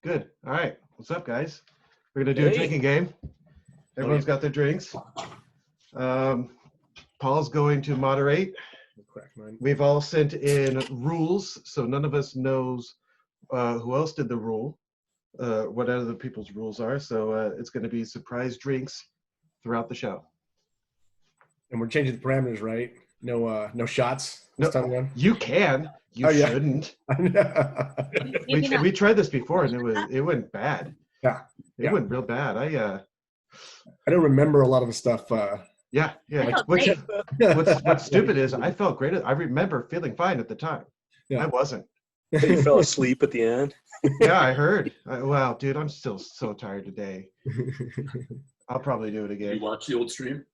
Good. All right. What's up, guys? We're going to do a drinking game. Everyone's got their drinks. Paul's going to moderate. We've all sent in rules, so none of us knows who else did the rule, what other people's rules are. So it's going to be surprise drinks throughout the show. And we're changing the parameters, right? No shots this time around? You can. You shouldn't. We tried this before, and it went bad. Yeah. It went real bad. I don't remember a lot of the stuff. What's stupid is I felt great. I remember feeling fine at the time. Yeah. I wasn't. You fell asleep at the end? Yeah, I heard. Wow, dude, I'm still so tired today. I'll probably do it again. You watch the old stream?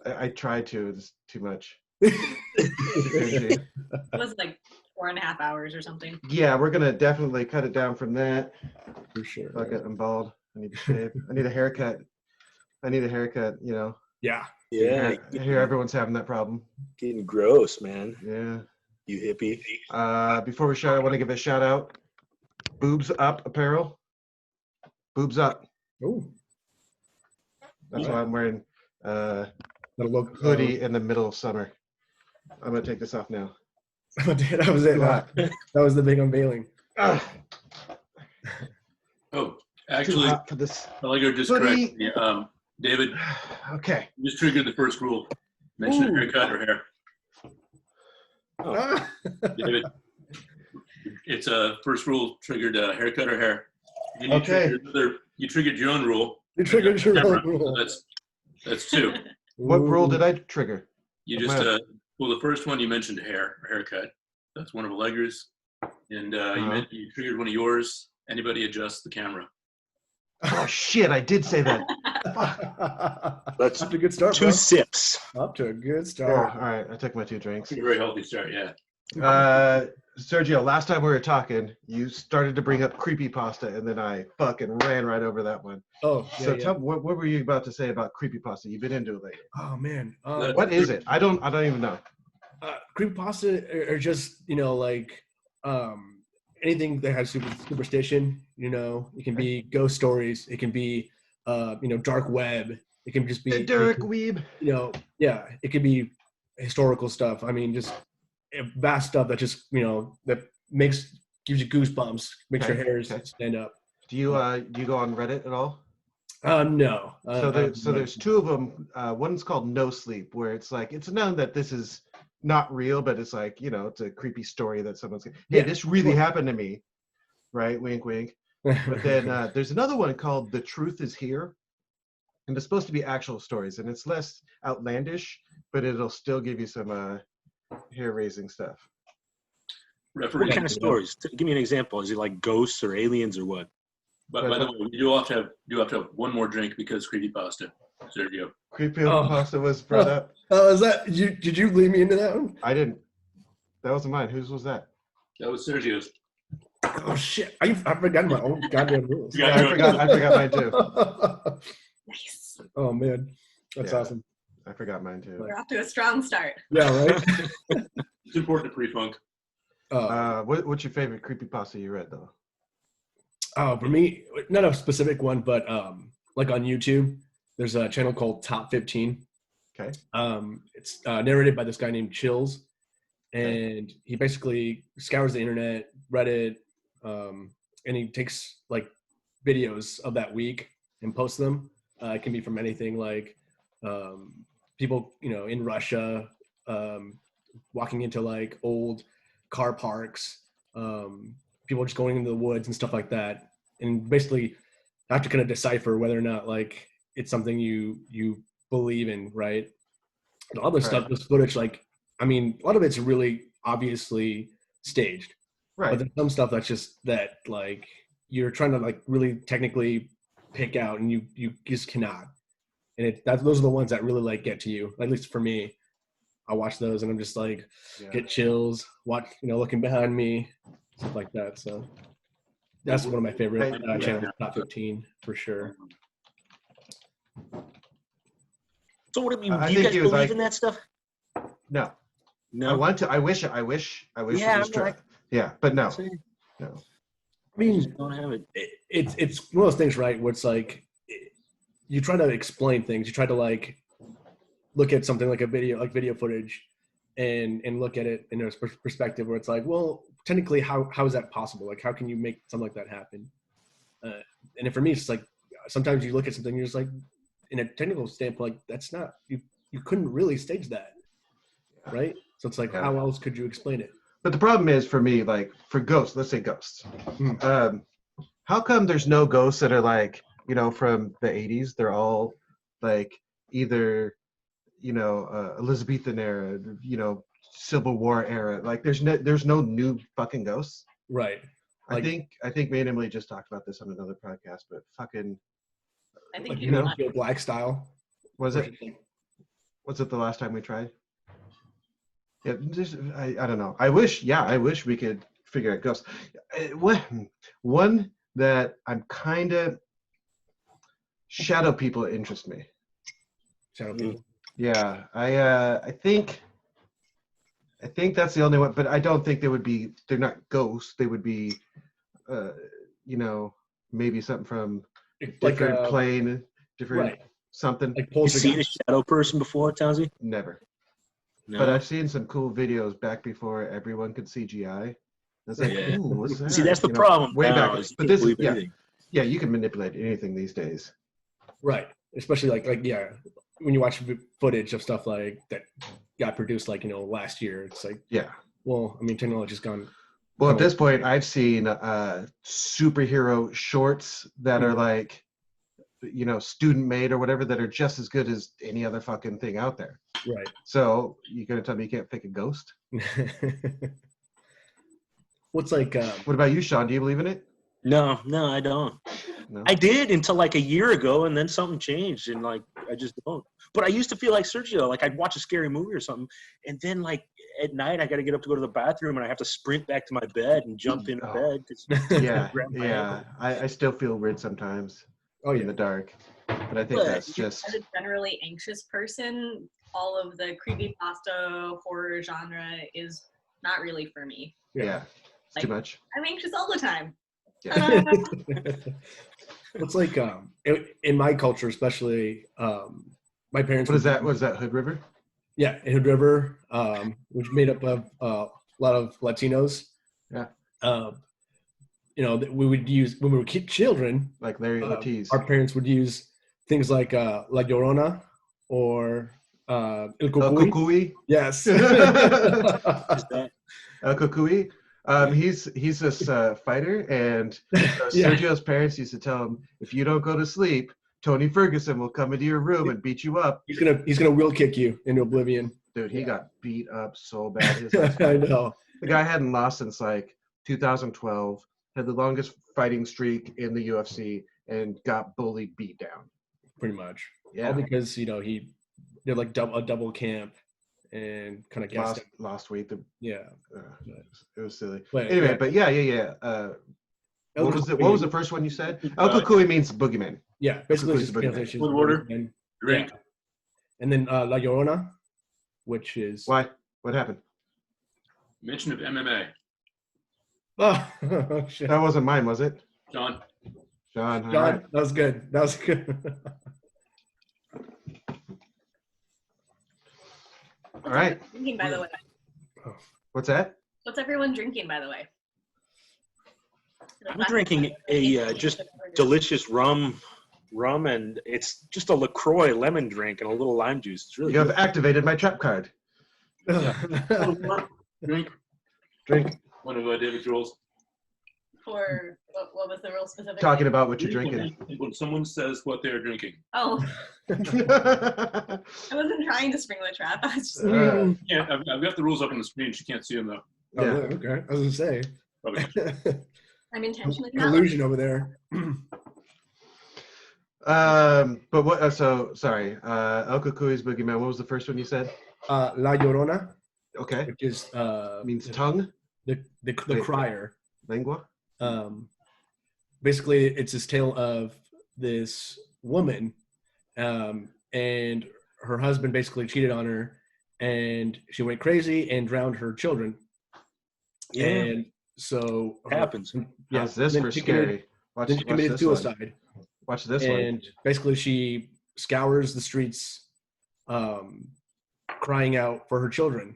I tried to. It's too much. It was like 4.5 hours or something. Yeah, we're going to definitely cut it down from that. For sure. Fuck it, I'm bald. I need to shave. I need a haircut. You know. Yeah. Yeah. I hear everyone's having that problem. Getting gross, man. Yeah. You hippie. Before we start, I want to give a shout out. Boobs Up Apparel. Boobs Up. Oh. That's why I'm wearing hoodie in the middle of summer. I'm going to take this off now. That was it. That was the big unveiling. Oh, actually, Allegra just corrected me. David. Okay. Just triggered the first rule. Mention haircut or hair. Oh. David, it's a first rule triggered haircut or hair. You triggered your own rule. You triggered your own rule. So that's two. What rule did I trigger? You just the first one you mentioned hair or haircut. That's one of Allegra's, and you triggered one of yours. Anybody adjust the camera? Oh shit! I did say that. That's a good start. 2 sips. Up to a good start. All right, I took my 2 drinks. A very healthy start, yeah. Sergio, last time we were talking, you started to bring up creepypasta, and then I fucking ran right over that one. Oh, yeah, so tell me, what were you about to say about creepypasta? You've been into it lately. Oh man, what is it? I don't even know. Creepypasta are just anything that has superstition. It can be ghost stories. It can be dark web. It can just be the dark weeb. It could be historical stuff. I mean, just vast stuff that just that gives you goosebumps, makes your hairs stand up. Do you go on Reddit at all? No. So there's 2 of them. One's called No Sleep, where it's like it's known that this is not real, but it's like it's a creepy story that someone's this really happened to me, right? Wink, wink. But then there's another one called The Truth Is Here, and it's supposed to be actual stories, and it's less outlandish, but it'll still give you some hair-raising stuff. What kind of stories? Give me an example. Is it like ghosts or aliens or what? But by the way, you do have to have one more drink because creepypasta. Sergio. Creepypasta was brought up. Oh, is that you? Did you lead me into that one? I didn't. That wasn't mine. Whose was that? That was Sergio's. Oh shit! I forgot my own goddamn rules. Yeah, I forgot mine too. Nice. Oh man, that's awesome. I forgot mine too. We're off to a strong start. Yeah, right. It's important to pre-funk. What's your favorite creepypasta you read though? Oh, for me, not a specific one, but like on YouTube, there's a channel called Top 15. Okay. It's narrated by this guy named Chills, and he basically scours the internet, Reddit, and he takes like videos of that week and posts them. It can be from anything like people, in Russia, walking into like old car parks, people just going into the woods and stuff like that. And basically have to kind of decipher whether or not like it's something you believe in, right? And all this stuff, this footage, a lot of it's really obviously staged. Right. But there's some stuff that's just that like you're trying to like really technically pick out and you just cannot. And those are the ones that really like get to you. At least for me, I watch those and I'm just like get chills, looking behind me, stuff like that. So that's one of my favorite channels, Top 15 for sure. So what do you guys believe in that stuff? No. No. I want to. I wish. Yeah, it was true. Yeah, but no. No. I mean, just don't have it. It's one of those things, right? Where it's like you try to explain things. You try to like look at something like video footage, and look at it in a perspective where it's like, well, technically, how is that possible? Like, how can you make something like that happen? And for me, it's like sometimes you look at something, you're just like, in a technical standpoint, like that's not you couldn't really stage that, right? So it's like, how else could you explain it? But the problem is for me, like for ghosts, let's say ghosts. How come there's no ghosts that are like, from the 80s? They're all like either, Elizabethan era, Civil War era. Like there's no new fucking ghosts. Right. Like, I think me and Emily just talked about this on another podcast, but fucking, I think like, Black style. Was it the last time we tried? Yeah, I don't know. I wish we could figure out ghosts. One that I'm kind of shadow people interest me. Shadow people. Yeah, I think that's the only one, but I don't think they're not ghosts. They would be, maybe something from different plane, different right. something. Like You seen a shadow person before, Townsy? Never. No. But I've seen some cool videos back before everyone could CGI. It's like, ooh, what's that? See, that's the problem. Way now, back. is But you this can't is, believe anything. yeah, you can manipulate anything these days. Right. Especially like when you watch footage of stuff like that got produced like last year, it's like, yeah. Well, I mean, technology's gone. Well, at this point, I've seen superhero shorts that are like, student made or whatever, that are just as good as any other fucking thing out there. Right. So you're gonna tell me you can't fake a ghost? What's like? What about you, Sean? Do you believe in it? No, I don't. No. I did until like a year ago, and then something changed, and like I just don't. But I used to feel like Sergio, like I'd watch a scary movie or something, and then like at night I got to get up to go to the bathroom, and I have to sprint back to my bed and jump into bed. Yeah. I still feel weird sometimes. In the dark, but I think that's just. As a generally anxious person, all of the creepypasta horror genre is not really for me. Yeah, it's too much. I'm anxious all the time. Yeah. It's like in my culture, especially my parents. What is that? What is that? Hood River? Yeah, Hood River, which made up of a lot of Latinos. Yeah. We would use when we were children. Like Larry Ortiz. Our parents would use things like La Llorona or El Cucuy. Yes. El Cucuy. He's this fighter, and Sergio's parents used to tell him, if you don't go to sleep, Tony Ferguson will come into your room and beat you up. He's gonna wheel kick you into oblivion. Dude, he got beat up so bad. I know. The guy hadn't lost since like 2012. Had the longest fighting streak in the UFC and got bullied, beat down. Pretty much. Yeah. All because he did like a double camp and kind of lost weight. Yeah. It was silly. But, anyway, but yeah. What was the first one you said? El Cucuy means boogeyman. Yeah, basically just translation. Food order. Drink. Yeah. And then La Llorona, which is why? What happened? Mention of MMA. Oh, shit. That wasn't mine, was it? John. All right. That was good. All right. Drinking, by the way. What's that? What's everyone drinking, by the way? I'm drinking a just delicious rum, and it's just a LaCroix lemon drink and a little lime juice. It's really You good. have activated my trap card. Drink. One of David's rules. For what was the rule specifically? Talking about what you're drinking. When someone says what they're drinking. Oh. I wasn't trying to spring the trap. I was just... Yeah, I've got the rules up on the screen. She can't see them though. Yeah. Oh, okay. I was gonna say. I'm intentionally not. Illusion over there. But what? So sorry. El Cucuy's boogeyman. What was the first one you said? La Llorona. Okay. Which is means tongue. The crier. Lengua. Basically, it's this tale of this woman, and her husband basically cheated on her, and she went crazy and drowned her children. Yeah. And So Happens. How's this then for she scary? Watch, Then she watch committed this one. suicide. Watch this one. And basically she scours the streets crying out for her children.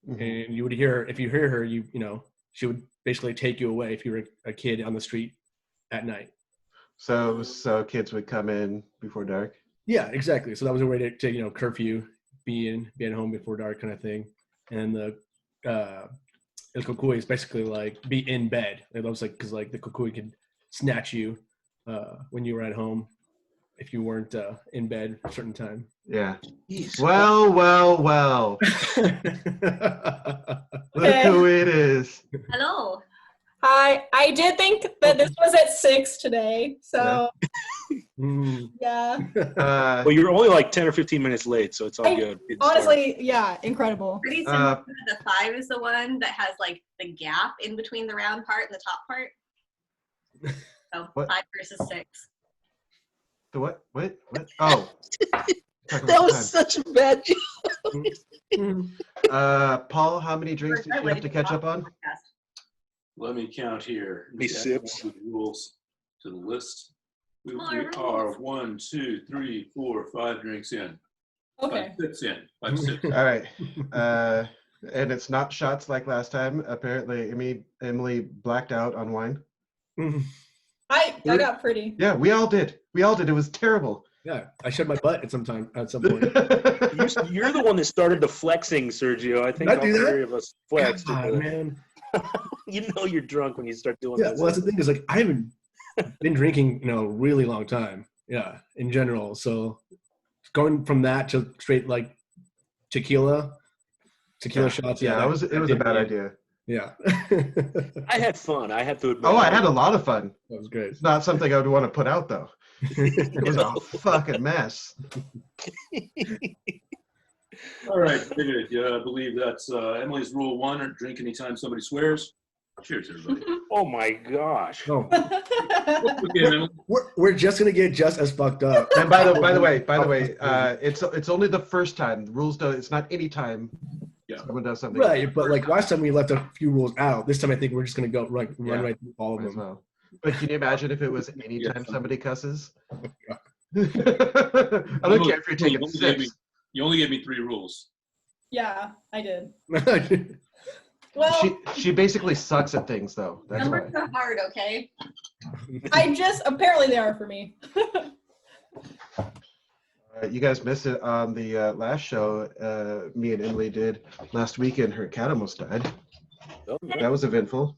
Mhm. And you would hear, if you hear her, you know, she would basically take you away if you were a kid on the street at night. So kids would come in before dark. Yeah, exactly. So that was a way to you know, curfew, be at home before dark kind of thing. And the El Kukui is basically like be in bed. It was like, because like the Kukui could snatch you when you were at home if you weren't in bed at a certain time. Yeah. Jeez. Well. Look who it is. Hello. Hi. I did think that this was at 6 today, so yeah. Well, you're only like 10 or 15 minutes late, so it's all good. Honestly, yeah, incredible. Pretty similar. The 5 is the one that has like the gap in between the round part and the top part. So What? 5 versus 6. The what? Oh. That was such a bad joke. Paul, how many drinks did you have to catch up on? Let me count here. He sips. The rules to the list. We More are rules. 1, 2, 3, 4, 5 drinks in. Okay. 5, 6 in. 5, 6. All right. And it's not shots like last time. Apparently, Emily blacked out on wine. I got pretty. Yeah, we all did. It was terrible. Yeah, I showed my butt at some point. You're the one that started the flexing, Sergio. I think Did I all do that? three of us flexed. God, man. You know you're drunk when you start doing Yeah, that. well, that's the thing is like I haven't been drinking, you know, a really long time. Yeah, in general. So going from that to straight like tequila shots. Yeah, it was a bad idea. Yeah. I had fun. I have to admit. Oh, I had a lot of fun. That was great. It's not something I would want to put out though. It was a fucking mess. All right, good. Yeah, I believe that's Emily's rule 1: drink anytime somebody swears. Cheers, everybody. Oh my gosh. Oh, Okay, Emily. we're just gonna get just as fucked up. And by the way, it's only the first time. The rules don't. It's not any time. Yeah. Someone does something. Right, but like last time we left a few rules out. This time I think we're just gonna go run right through all of Might as them. well. But can you imagine if it was any time somebody cusses? I don't care if you're taking sips. You only gave me 3 rules. Yeah, I did. Well, She basically sucks at things though. That's why. Numbers are hard, okay? apparently they are for me. You guys missed it on the last show me and Emily did last weekend. Her cat almost died. Oh, That was eventful.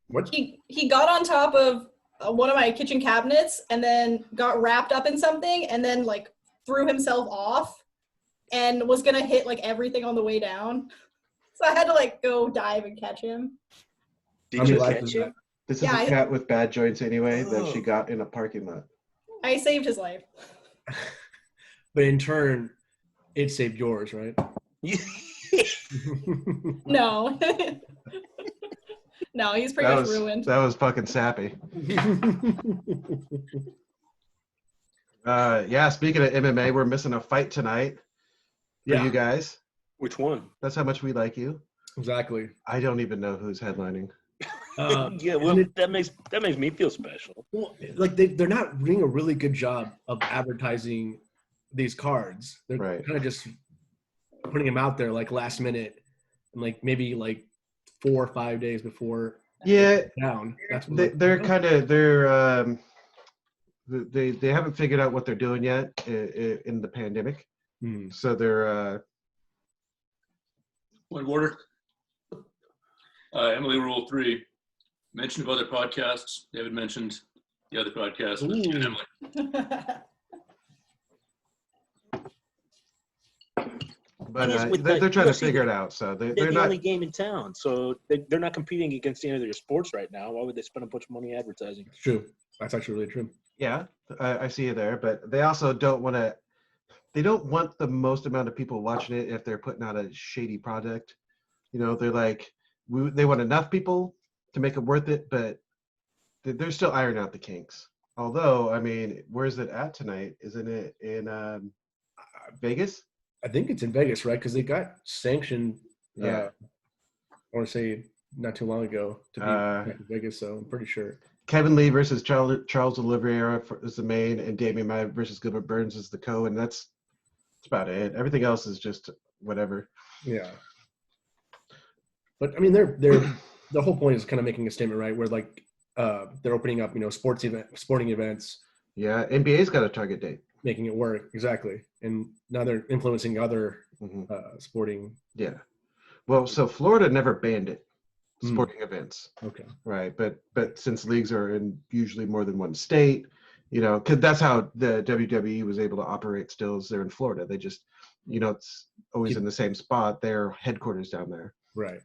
What? He got on top of one of my kitchen cabinets and then got wrapped up in something and then like threw himself off and was gonna hit like everything on the way down. So I had to like go dive and catch him. Did you catch him? This is Yeah, a cat with bad joints anyway that she got in a parking lot. I saved his life. But in turn, it saved yours, right? No. No, he's pretty much ruined. That was fucking sappy. Yeah, speaking of MMA, we're missing a fight tonight for you guys. Which one? That's how much we like you. Exactly. I don't even know who's headlining. Yeah, well, that makes me feel special. Well, like they're not doing a really good job of advertising these cards. They're Right. kind of just putting them out there like last minute, and like maybe like 4 or 5 days before. Yeah, Down. That's what they haven't figured out what they're doing yet in the pandemic. So they're Point of order. Emily, rule 3. Mention of other podcasts. David mentioned the other podcast with you and Emily. but they're trying to figure it out. So They're they're the not. only game in town, so they're not competing against any of their sports right now. Why would they spend a bunch of money advertising? It's true. That's actually really true. Yeah, I see you there, but they also don't want to. They don't want the most amount of people watching it if they're putting out a shady product. You know, they're like, they want enough people to make it worth it, but they're still ironing out the kinks. Although, I mean, where's it at tonight? Isn't it in Vegas? I think it's in Vegas, right? Because they got sanctioned. Yeah. I want to say not too long ago to be back in Vegas, so I'm pretty sure. Kevin Lee versus Charles Oliveira is the main, and Damian Maia versus Gilbert Burns is the co, and that's about it. Everything else is just whatever. Yeah. But I mean, they're the whole point is kind of making a statement, right? Where like they're opening up, sporting events. Yeah, NBA's got a target date. Making it work, exactly. And now they're influencing other sporting. Yeah. Well, so Florida never banned it, sporting events. Okay. Right, but since leagues are in usually more than one state, because that's how the WWE was able to operate still, is they're in Florida. They just, it's always in the same spot. Their headquarters down there. Right.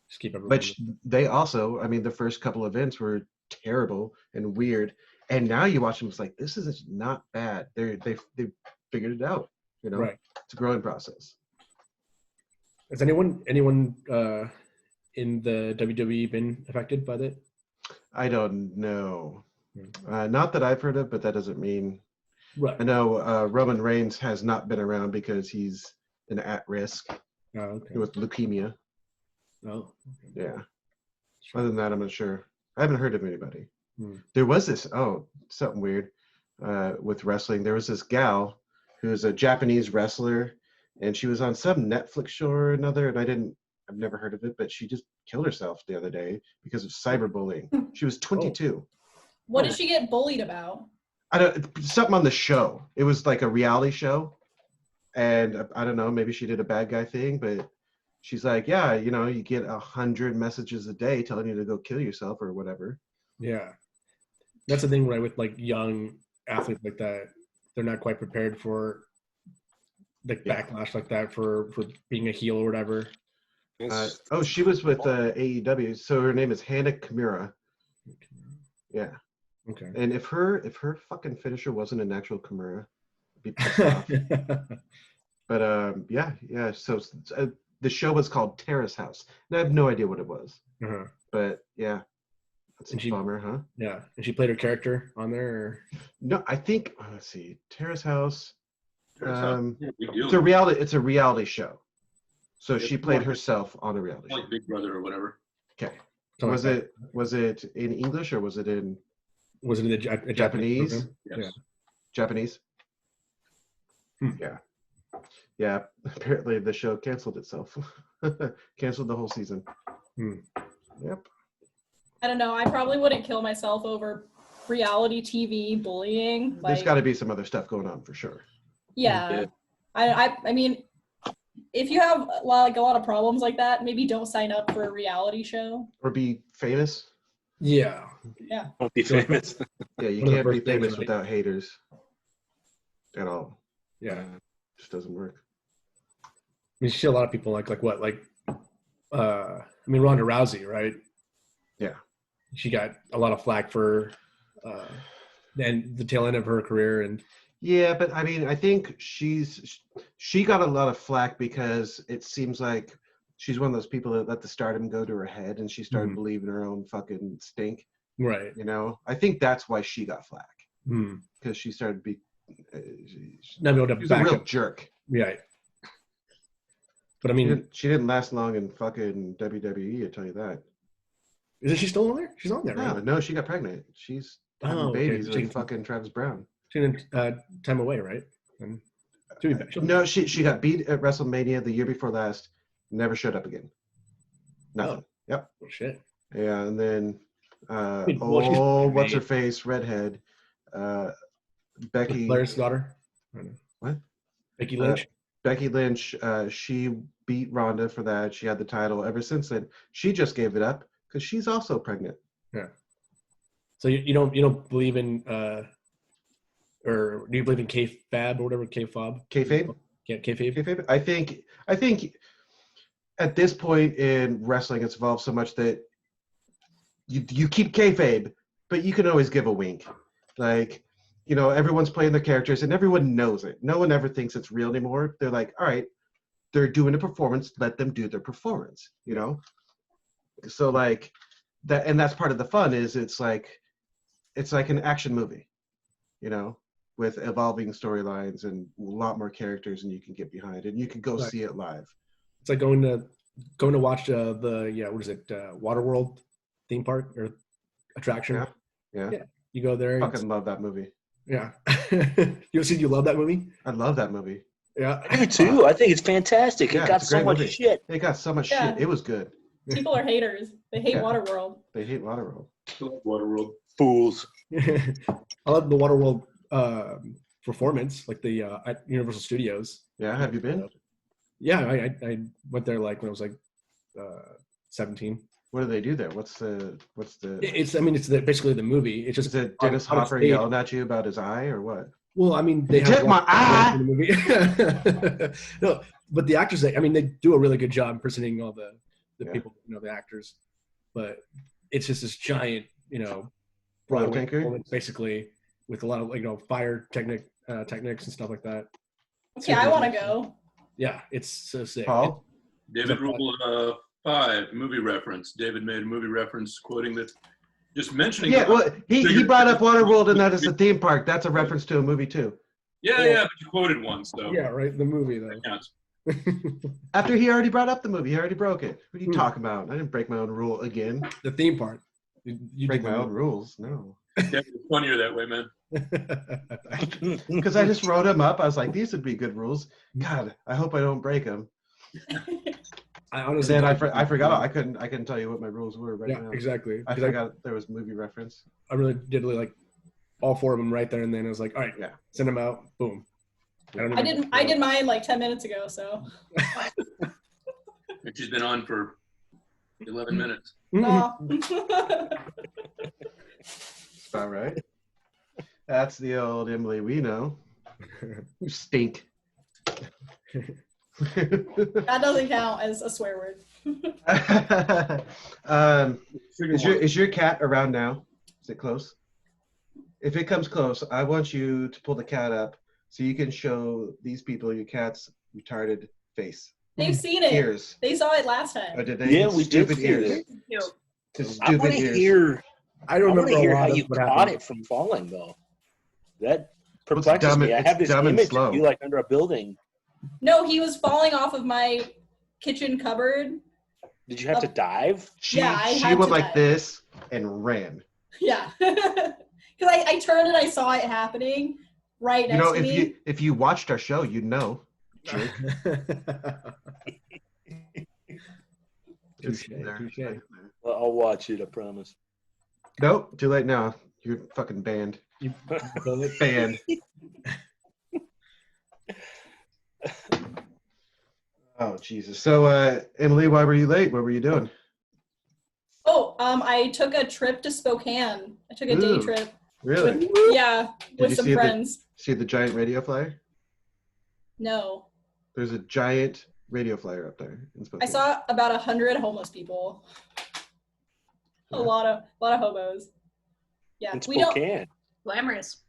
Just keep everyone. But they also, the first couple events were terrible and weird, and now you watch them, it's like, this is not bad. They figured it out. Right. It's a growing process. Has anyone in the WWE been affected by that? I don't know. Not that I've heard of, but that doesn't mean. Right. I know Roman Reigns has not been around because he's at risk with leukemia. Oh. Okay. Yeah. Other than that, I'm not sure. I haven't heard of anybody. There was this, something weird with wrestling. There was this gal who is a Japanese wrestler, and she was on some Netflix show or another, and I've never heard of it, but she just killed herself the other day because of cyberbullying. She was 22. What did she get bullied about? Something on the show. It was like a reality show, and I don't know, maybe she did a bad guy thing, but she's like, yeah, you get 100 messages a day telling you to go kill yourself or whatever. Yeah. That's the thing, right, with like young athletes like that, they're not quite prepared for the backlash like that for being a heel or whatever. She was with AEW, so her name is Hannah Kimura. Yeah. Okay. And if her fucking finisher wasn't an actual Kimura, I'd be pissed off. But yeah. So the show was called Terrace House, and I have no idea what it was. But yeah, that's a bummer, huh? Yeah. And she played her character on there? Or? No, I think. Let's see, Terrace House. It's a reality show. So she played herself on a reality show. Like Big Brother or whatever. Okay. Was it in English or was it in? Was it in the Japanese? Yes. Yeah. Japanese. Yeah. Apparently the show canceled itself. Canceled the whole season. Yep. I don't know. I probably wouldn't kill myself over reality TV bullying. There's got to be some other stuff going on for sure. Yeah. I mean, if you have like a lot of problems like that, maybe don't sign up for a reality show. Or be famous. Yeah. Don't be famous. Yeah, you can't be famous without haters at all. Yeah. It just doesn't work. I mean, you see a lot of people like what? Like, Ronda Rousey, right? Yeah. She got a lot of flack for and the tail end of her career. And yeah, but I mean, I think she got a lot of flack because it seems like she's one of those people that let the stardom go to her head, and she started believing her own fucking stink. Right. I think that's why she got flack. Because she started to be not able to she's a real jerk. Right. But I mean, she didn't last long in fucking WWE. I tell you that. Isn't she still on there? She's on there, right? No, she got pregnant. She's having babies with fucking Travis Brown. She didn't time away, right? And no, she got beat at WrestleMania the year before last. Never showed up again. Nothing. Yep. Oh, shit. Yeah, and then what's her face? Redhead. Becky. Blair's daughter. What? Becky Lynch. Becky Lynch. She beat Ronda for that. She had the title. Ever since then, she just gave it up because she's also pregnant. Yeah. So you don't believe in or do you believe in kayfabe or whatever? Kayfabe. Kayfabe. Yeah, kayfabe. Kayfabe. I think at this point in wrestling, it's evolved so much that you keep kayfabe, but you can always give a wink. Like, everyone's playing their characters and everyone knows it. No one ever thinks it's real anymore. They're like, all right, they're doing a performance. Let them do their performance, So like that, and that's part of the fun is it's like an action movie, with evolving storylines and a lot more characters and you can get behind and you can go see it live. It's like going to going to watch what is it, Waterworld theme park or attraction. Yeah. You go there. Fucking love that movie. Yeah. You love that movie? I love that movie. Yeah. I do too. I think it's fantastic. Yeah, It got it's a so great much movie. shit. It got so much Yeah. shit. It was good. People are haters. They hate Yeah. Waterworld. They hate Waterworld. Waterworld. Fools. I love the Waterworld performance, like the at Universal Studios. Yeah, have you been? Yeah, I went there like when I was like 17. What do they do there? What's It's basically the movie. It's just is it Dennis on a Hopper stage. yelling at you about his eye or what? Well, I mean, You took my eye! in the movie. No, but the actors, they do a really good job impersonating all the people, the actors. But it's just this giant, Broadway tanker? performance, basically, with a lot of fire techniques and stuff like that. Okay, I want to go. Yeah, it's so sick. Paul? David Rule 5 movie reference. David made a movie reference quoting that. Just mentioning. Yeah, well, he brought up Waterworld and that is a theme park. That's a reference to a movie too. Yeah, but you quoted one, so. Yeah, right. The movie though. That counts. After he already brought up the movie, he already broke it. What are you talking about? I didn't break my own rule again. The theme park. You Break did my the own rules? No. Yeah, it's funnier that way, man. Because I just wrote them up. I was like, these would be good rules. God, I hope I don't break them. I honestly. Then I forgot. I couldn't tell you what my rules were right Yeah, now. exactly. I forgot there was movie reference. I really did like all 4 of them right there and then. I was like, all right, Yeah. send them out. Boom. I did mine like 10 minutes ago, so. And she's been on for 11 minutes. No. That's about right. That's the old Emily we know. You stink. That doesn't count as a swear word. Is your cat around now? Is it close? If it comes close, I want you to pull the cat up so you can show these people your cat's retarded face. They've seen it. Ears. They saw it last time. Oh, did they? Yeah, we did Stupid see ears. it. His I stupid want to ears. hear. I don't I want remember to a hear lot how of you what caught happened. it from falling, though. That Well, it's perplexes dumb me. and- I have it's this dumb and image slow. of you like under a building. No, he was falling off of my kitchen cupboard. Did you have to dive? She I she had went to like dive. this and ran. Yeah. Because I turned and I saw it happening right next to me. If you watched our show, you'd know. Jerk. Touche, There. touche. Well, I'll watch it. I promise. Nope, too late now. You're fucking banned. You build it. Banned. Oh Jesus. So Emily, why were you late? What were you doing? Oh, I took a trip to Spokane. I took a day Ooh, trip. Really? Yeah, Did with you some see friends. See the giant radio flyer? No. There's a giant radio flyer up there in I Spokane. saw about 100 homeless people. A Yeah. lot of hobos. Yeah, In we don't Spokane. Glamorous.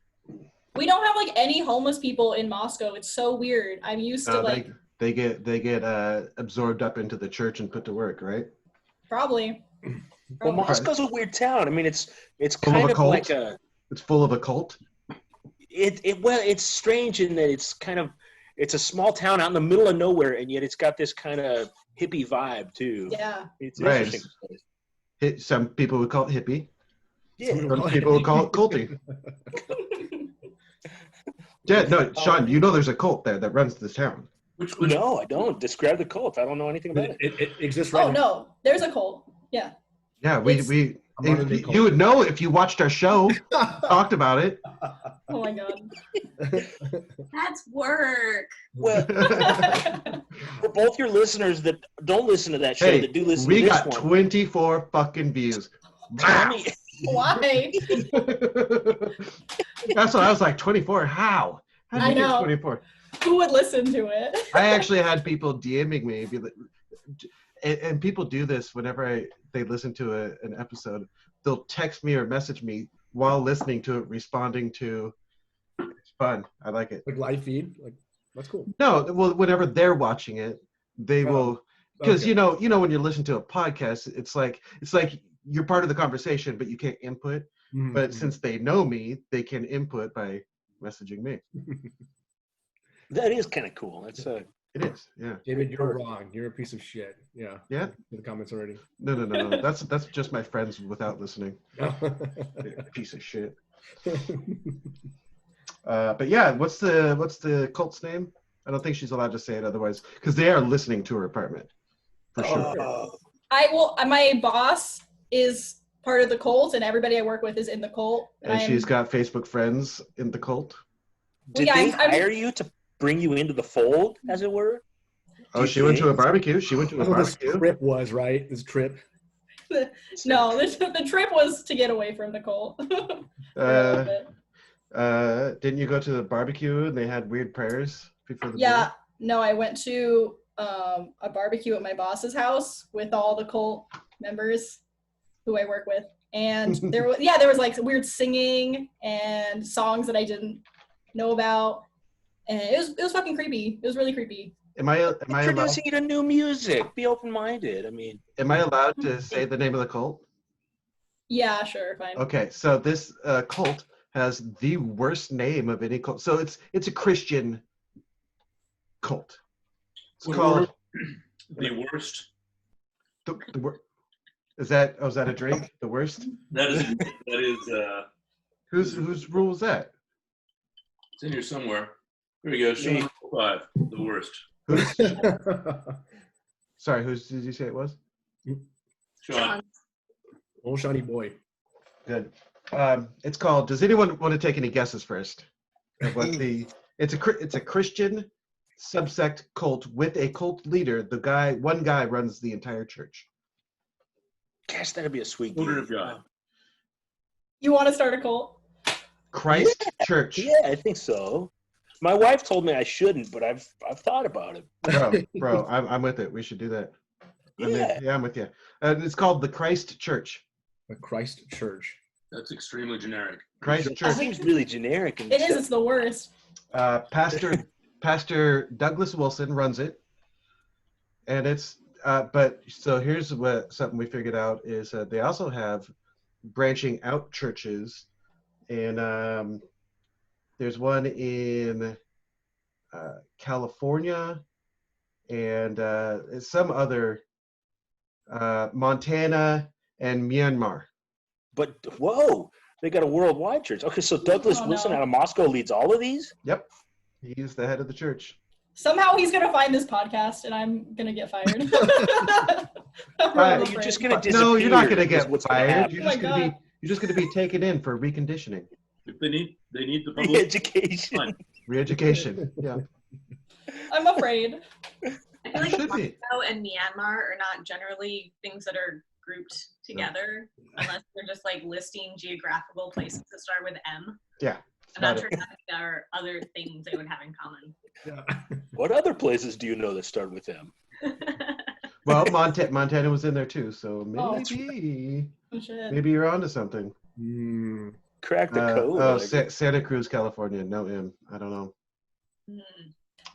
have like any homeless people in Moscow. It's so weird. I'm used to like they get absorbed up into the church and put to work, right? probably. Well, Probably. Moscow's a weird town. I mean, it's Full of kind a of cult? like a. It's full of a cult. It's strange in that it's a small town out in the middle of nowhere, and yet it's got this kind of hippie vibe too. Yeah. It's Right. interesting. Some people would call it hippie. Yeah. Some people would call it culty. Yeah, no, Sean, you know there's a cult there that runs this town. Which No, I don't. Describe the cult. I don't know anything about it. It exists right Oh now. no, there's a cult. Yeah. Yeah, A modern day cult. you would know if you watched our show, talked about it. Oh my god. That's work. Well, for both your listeners that don't listen to that show, Hey, that do listen we to this got one, 24 fucking views. tell me, Why? That's what I was like, 24? How? How I did you get know. 24? Who would listen to it? I actually had people DMing me, and people do this whenever they listen to an episode. They'll text me or message me while listening to it, responding to. It's fun. I like it. Like live feed. Like that's cool. No, well, whenever they're watching it, they will, because okay. you know when you listen to a podcast, it's like you're part of the conversation, but you can't input. Mhm. But since they know me, they can input by messaging me. that is kind of cool. That's It is. Yeah. David, you're wrong. You're a piece of shit. Yeah. Yeah. In the comments already. No. That's just my friends without listening. Piece of shit. But yeah, what's the cult's name? I don't think she's allowed to say it otherwise, because they are listening to her apartment for sure. My boss is part of the cult, and everybody I work with is in the cult. And she's got Facebook friends in the cult. Did they hire you to bring you into the fold, as it were? Oh, she went to a barbecue. She went to a barbecue. This trip was, right? This trip. No, the trip was to get away from the cult. Didn't you go to the barbecue and they had weird prayers before the Yeah, no, I went to a barbecue at my boss's house with all the cult members who I work with, and there was like weird singing and songs that I didn't know about, and it was fucking creepy. It was really creepy. Am I introducing you to new music? Be open-minded. I mean, am I allowed to say the name of the cult? Yeah, sure, fine. Okay, so this cult has the worst name of any cult. So it's a Christian cult. It's called the worst. Is that a drink? The worst? That is whose rule is that? It's in here somewhere. Here we go. Sean 5, the worst. Sorry, whose did you say it was? Sean. Old shiny boy. Good. It's called. Does anyone want to take any guesses first? Of what it's a Christian subsect cult with a cult leader. One guy runs the entire church. Gosh, that'd be a sweet Children of God. You want to start a cult? Christ Church. Yeah, I think so. My wife told me I shouldn't, but I've thought about it. Bro, I'm with it. We should do that. Yeah, I'm with you. It's called the Christ Church. The Christ Church. That's extremely generic. Christ Church. It seems really generic. It is. It's the worst. Pastor Douglas Wilson runs it, and it's. But so here's something we figured out is they also have branching out churches, and there's one in California, and some other Montana and Myanmar. But whoa, they got a worldwide church. Okay, so Douglas Wilson out of Moscow leads all of these? Yep, he's the head of the church. Somehow he's gonna find this podcast, and I'm gonna get fired. You're just gonna disappear. No, you're not gonna get fired. You're just gonna be taken in for reconditioning. If they need the public re-education. Re-education. Yeah. I'm afraid. I feel like Moscow and Myanmar are not generally things that are grouped together unless they're just like listing geographical places that start with M. Yeah. I'm not sure if there are other things they would have in common. Yeah. What other places do you know that start with M? Well, Montana was in there too, so maybe you're onto something. Crack the code. Santa Cruz, California. No M. I don't know.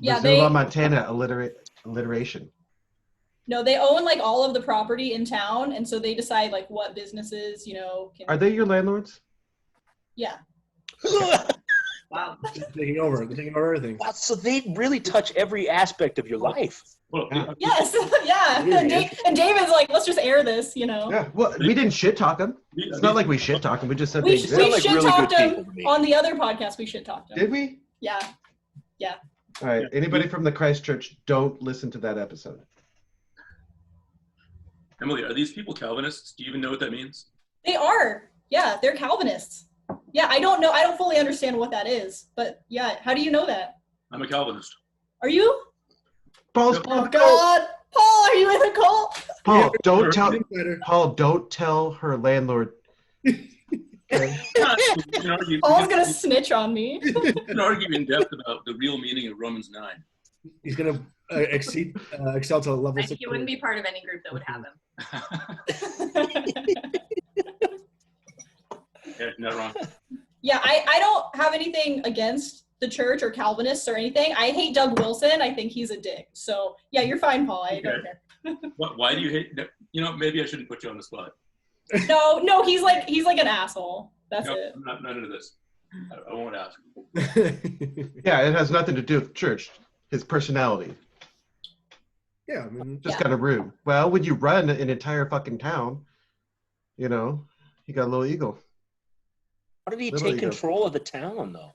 Yeah, Missoula, Montana. Alliteration. No, they own like all of the property in town, and so they decide like what businesses, Are they your landlords? Yeah. Wow. They're taking over everything. Wow, so they really touch every aspect of your life. Well, Yes. Yeah. And David's like, let's just air this, Yeah. Well, we didn't shit talk them. It's not like we shit talk them. We just said We they shit exist. like really talked good him people to me. on the other podcast. We shit talked him. Did we? Yeah. All right. Anybody from the Christ Church, don't listen to that episode. Emily, are these people Calvinists? Do you even know what that means? They are. Yeah, they're Calvinists. Yeah, I don't know. I don't fully understand what that is, but yeah. How do you know that? I'm a Calvinist. Are you? Paul's Oh God, Paul, are you in a cult? Paul, don't tell her landlord. Okay? Paul's gonna snitch on me. You can argue in depth about the real meaning of Romans 9. He's gonna excel to level 6. He wouldn't be part of any group that would have him. Yeah, not wrong. Yeah, I don't have anything against the church or Calvinists or anything. I hate Doug Wilson. I think he's a dick. So yeah, you're fine, Paul. I don't care. Why do you hate? Maybe I shouldn't put you on the spot. No, he's like an asshole. That's it. I'm not into this. I won't ask. Yeah, it has nothing to do with church. His personality. Yeah, I mean, Just kind of rude. Well, when you run an entire fucking town, you know, you got a little ego. How did he Little take ego. control of the town, though?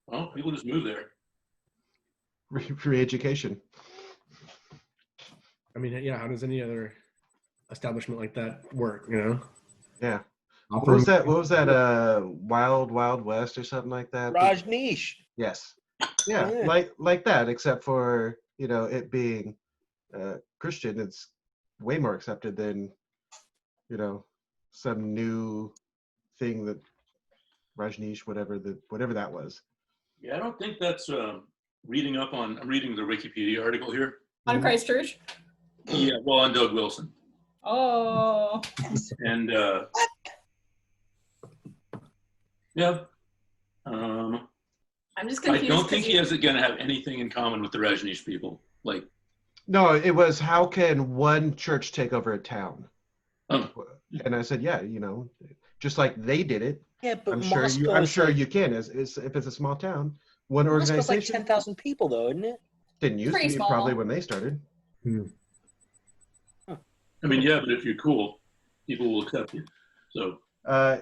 Well, people just move there. Re-education. I mean, yeah. How does any other establishment like that work? You know. Yeah. What was that? What was that? Wild Wild West or something like that. Rajneesh. Yes. Yeah, Yeah. like that. Except for it being Christian, it's way more accepted than some new thing that Rajneesh, whatever that was. Yeah, I don't think that's I'm reading the Wikipedia article here. On Christchurch? Yeah, well, on Doug Wilson. Oh. And yeah. I'm just I confused. don't think he is going to have anything in common with the Rajneesh people. Like, no, it was how can one church take over a town? Oh. And I said, yeah, just like they did it. Yeah, but I'm sure you can. If it's a small town, one Moscow's organization. like 10,000 people, though, isn't it? Didn't used to Pretty be small. probably when they started. I mean, yeah, but if you're cool, people will accept you. So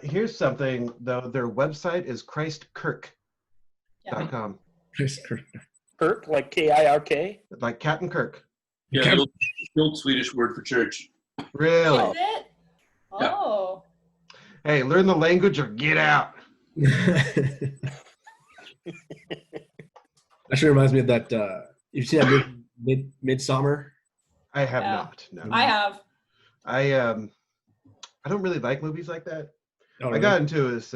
Here's something though. Their website is christkirk.com. Kirk, like Kirk? Like Captain Kirk. yeah, the old Swedish word for church. Really? Is it? Yeah. Oh. Hey, learn the language or get out. Actually reminds me of that. You see that Midsummer? I have Yeah. not. No. I have. I don't really like movies like that. Oh, I really? got into this.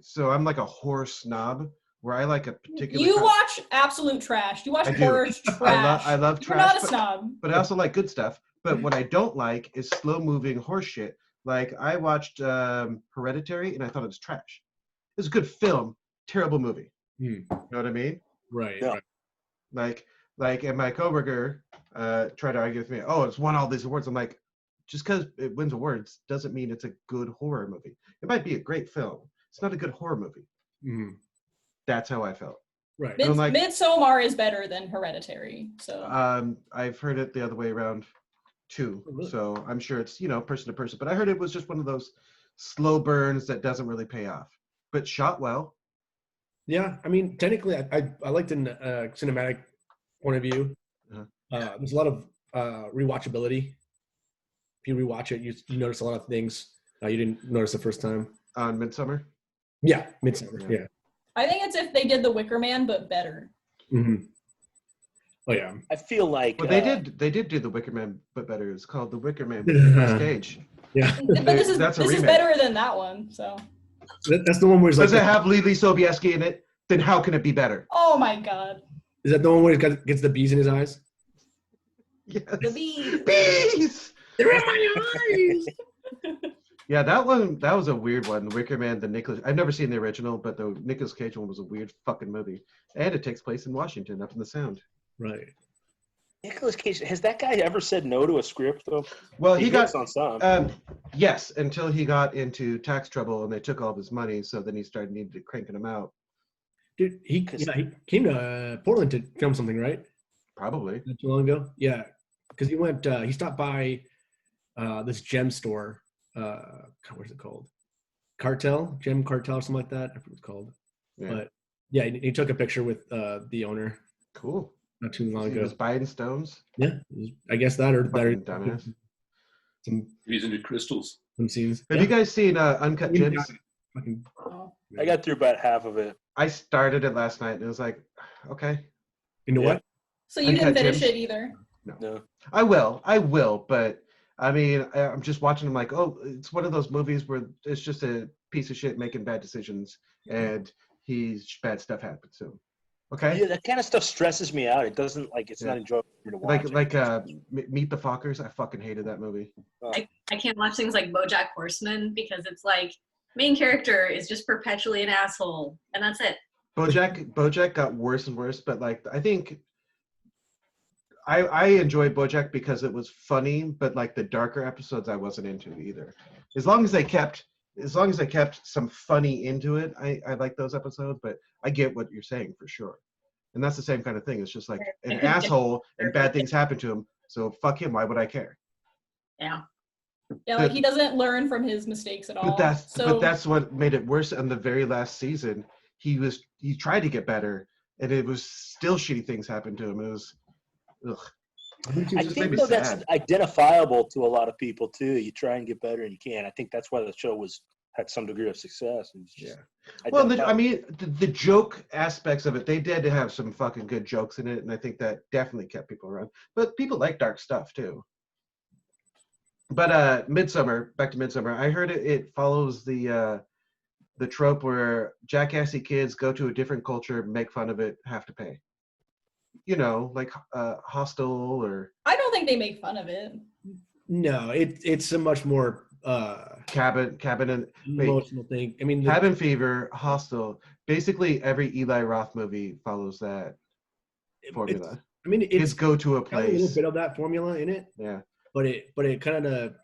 So I'm like a horror snob where I like a particular. You watch absolute trash. You watch I do. horror trash. I love You're trash. not a snob. But I also like good stuff. But what I don't like is slow moving horse shit. Like I watched Hereditary and I thought it was trash. It was a good film, terrible movie. You know what I mean? Right. Yeah. Right. Like, and my coworker tried to argue with me. Oh, it's won all these awards. I'm like, just because it wins awards doesn't mean it's a good horror movie. It might be a great film. It's not a good horror movie. Mhm. That's how I felt. Right. Midsommar is better than Hereditary. So I've heard it the other way around too. Oh, really? So I'm sure it's person to person. But I heard it was just one of those slow burns that doesn't really pay off, but shot well. Yeah, I mean, technically, I liked in a cinematic point of view. Uh-huh. There's a lot of rewatchability. If you rewatch it, you notice a lot of things you didn't notice the first time. On Midsummer. Yeah, Midsummer. Yeah. I think it's if they did The Wicker Man, but better. Mm-hmm. Oh yeah. I feel like Well, they did do the Wicker Man, but better. It's called the Wicker Man Cage. Yeah. But this is That's a this is remake. better than that one. So. That's the one where it's like. Does it have Lily Sobieski in it? Then how can it be better? Oh my God. Is that the one where he gets the bees in his eyes? Yes. The bees. Bees! They're in my eyes. Yeah, that was a weird one. The Wicker Man, I've never seen the original, but the Nicolas Cage one was a weird fucking movie. And it takes place in Washington, up in the Sound. Right. Nicolas Cage, has that guy ever said no to a script though? Well, he got hits on some. yes, until he got into tax trouble and they took all of his money, so then he started needing to cranking them out. Dude, he came to Portland to film something, right? Probably. Not too long ago. Yeah, because he stopped by this gem store. What is it called? Gem Cartel, or something like that. I forget what it's called. Yeah. But yeah, he took a picture with the owner Cool. not too long He ago. was buying stones. Yeah, I guess that or Fucking dumbass. He's into crystals. some scenes. Have you guys seen Uncut Gems? Fucking- Oh. I got through about half of it. I started it last night and it was like, okay. You know Yeah. what? So you didn't Uncut finish Gems? it either. No. I will, but I mean, I'm just watching them like, oh, it's one of those movies where it's just a piece of shit making bad decisions and bad stuff happens to him. Okay? Yeah, that kind of stuff stresses me out. It doesn't it's Yeah. not enjoyable to watch. Like Meet the Fockers. I fucking hated that movie. I can't watch things like BoJack Horseman because it's like main character is just perpetually an asshole and that's it. BoJack got worse and worse, but like I think I enjoyed BoJack because it was funny, but like the darker episodes I wasn't into either. As long as they kept some funny into it, I like those episodes, but I get what you're saying for sure. And that's the same kind of thing. It's just like an asshole and bad things happen to him. So fuck him. Why would I care? Yeah. Yeah, like he doesn't learn from his mistakes at all. But that's what made it worse. On the very last season, he tried to get better, and it was still shitty things happened to him. It was, ugh. I think though that's identifiable to a lot of people too. You try and get better, and you can't. I think that's why the show had some degree of success. And well, the joke aspects of it, they did have some fucking good jokes in it, and I think that definitely kept people around. But people like dark stuff too. But back to Midsummer. I heard it follows the trope where jackassy kids go to a different culture, make fun of it, have to pay. You know, like Hostel or. I don't think they make fun of it. No, it's a much more cabin and emotional thing. I mean, Cabin Fever, Hostel. Basically, every Eli Roth movie follows that formula. Kids go to a place. A little bit of that formula in it. Yeah. But it kind of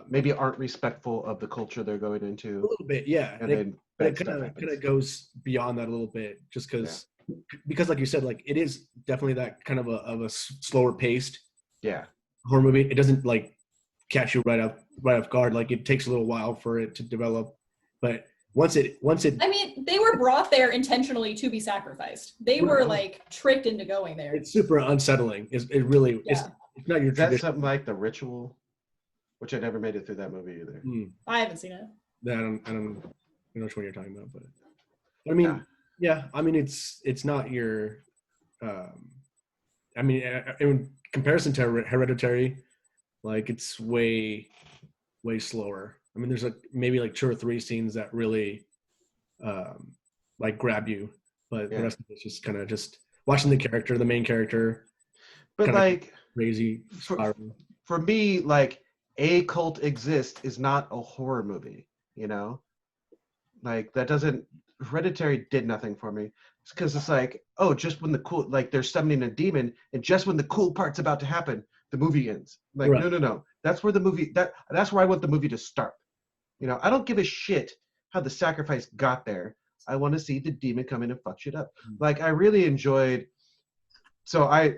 maybe aren't respectful of the culture they're going into. A little bit, yeah. And then it kind of goes beyond that a little bit, just because like you said, like it is definitely that kind of a slower paced horror movie. It doesn't like catch you right off guard. Like it takes a little while for it to develop, but once it. I mean, they were brought there intentionally to be sacrificed. They were like tricked into going there. It's super unsettling. It really is. It's not your tradition. Is that something like The Ritual, which I never made it through that movie either. I haven't seen it. I don't know which one you're talking about, but I mean, I mean, it's not your. I mean, in comparison to Hereditary, like it's way slower. I mean, there's maybe like 2 or 3 scenes that really like grab you, but the rest of it's just kind of just watching the main character. But like crazy for me, like A Cult Exists is not a horror movie, you know? Like that doesn't. Hereditary did nothing for me. It's because it's like, oh, just when they're summoning a demon, and just when the cool part's about to happen, the movie ends. Like, no. That's where the movie that's where I want the movie to start. You know, I don't give a shit how the sacrifice got there. I want to see the demon come in and fuck shit up. Like I really enjoyed. So I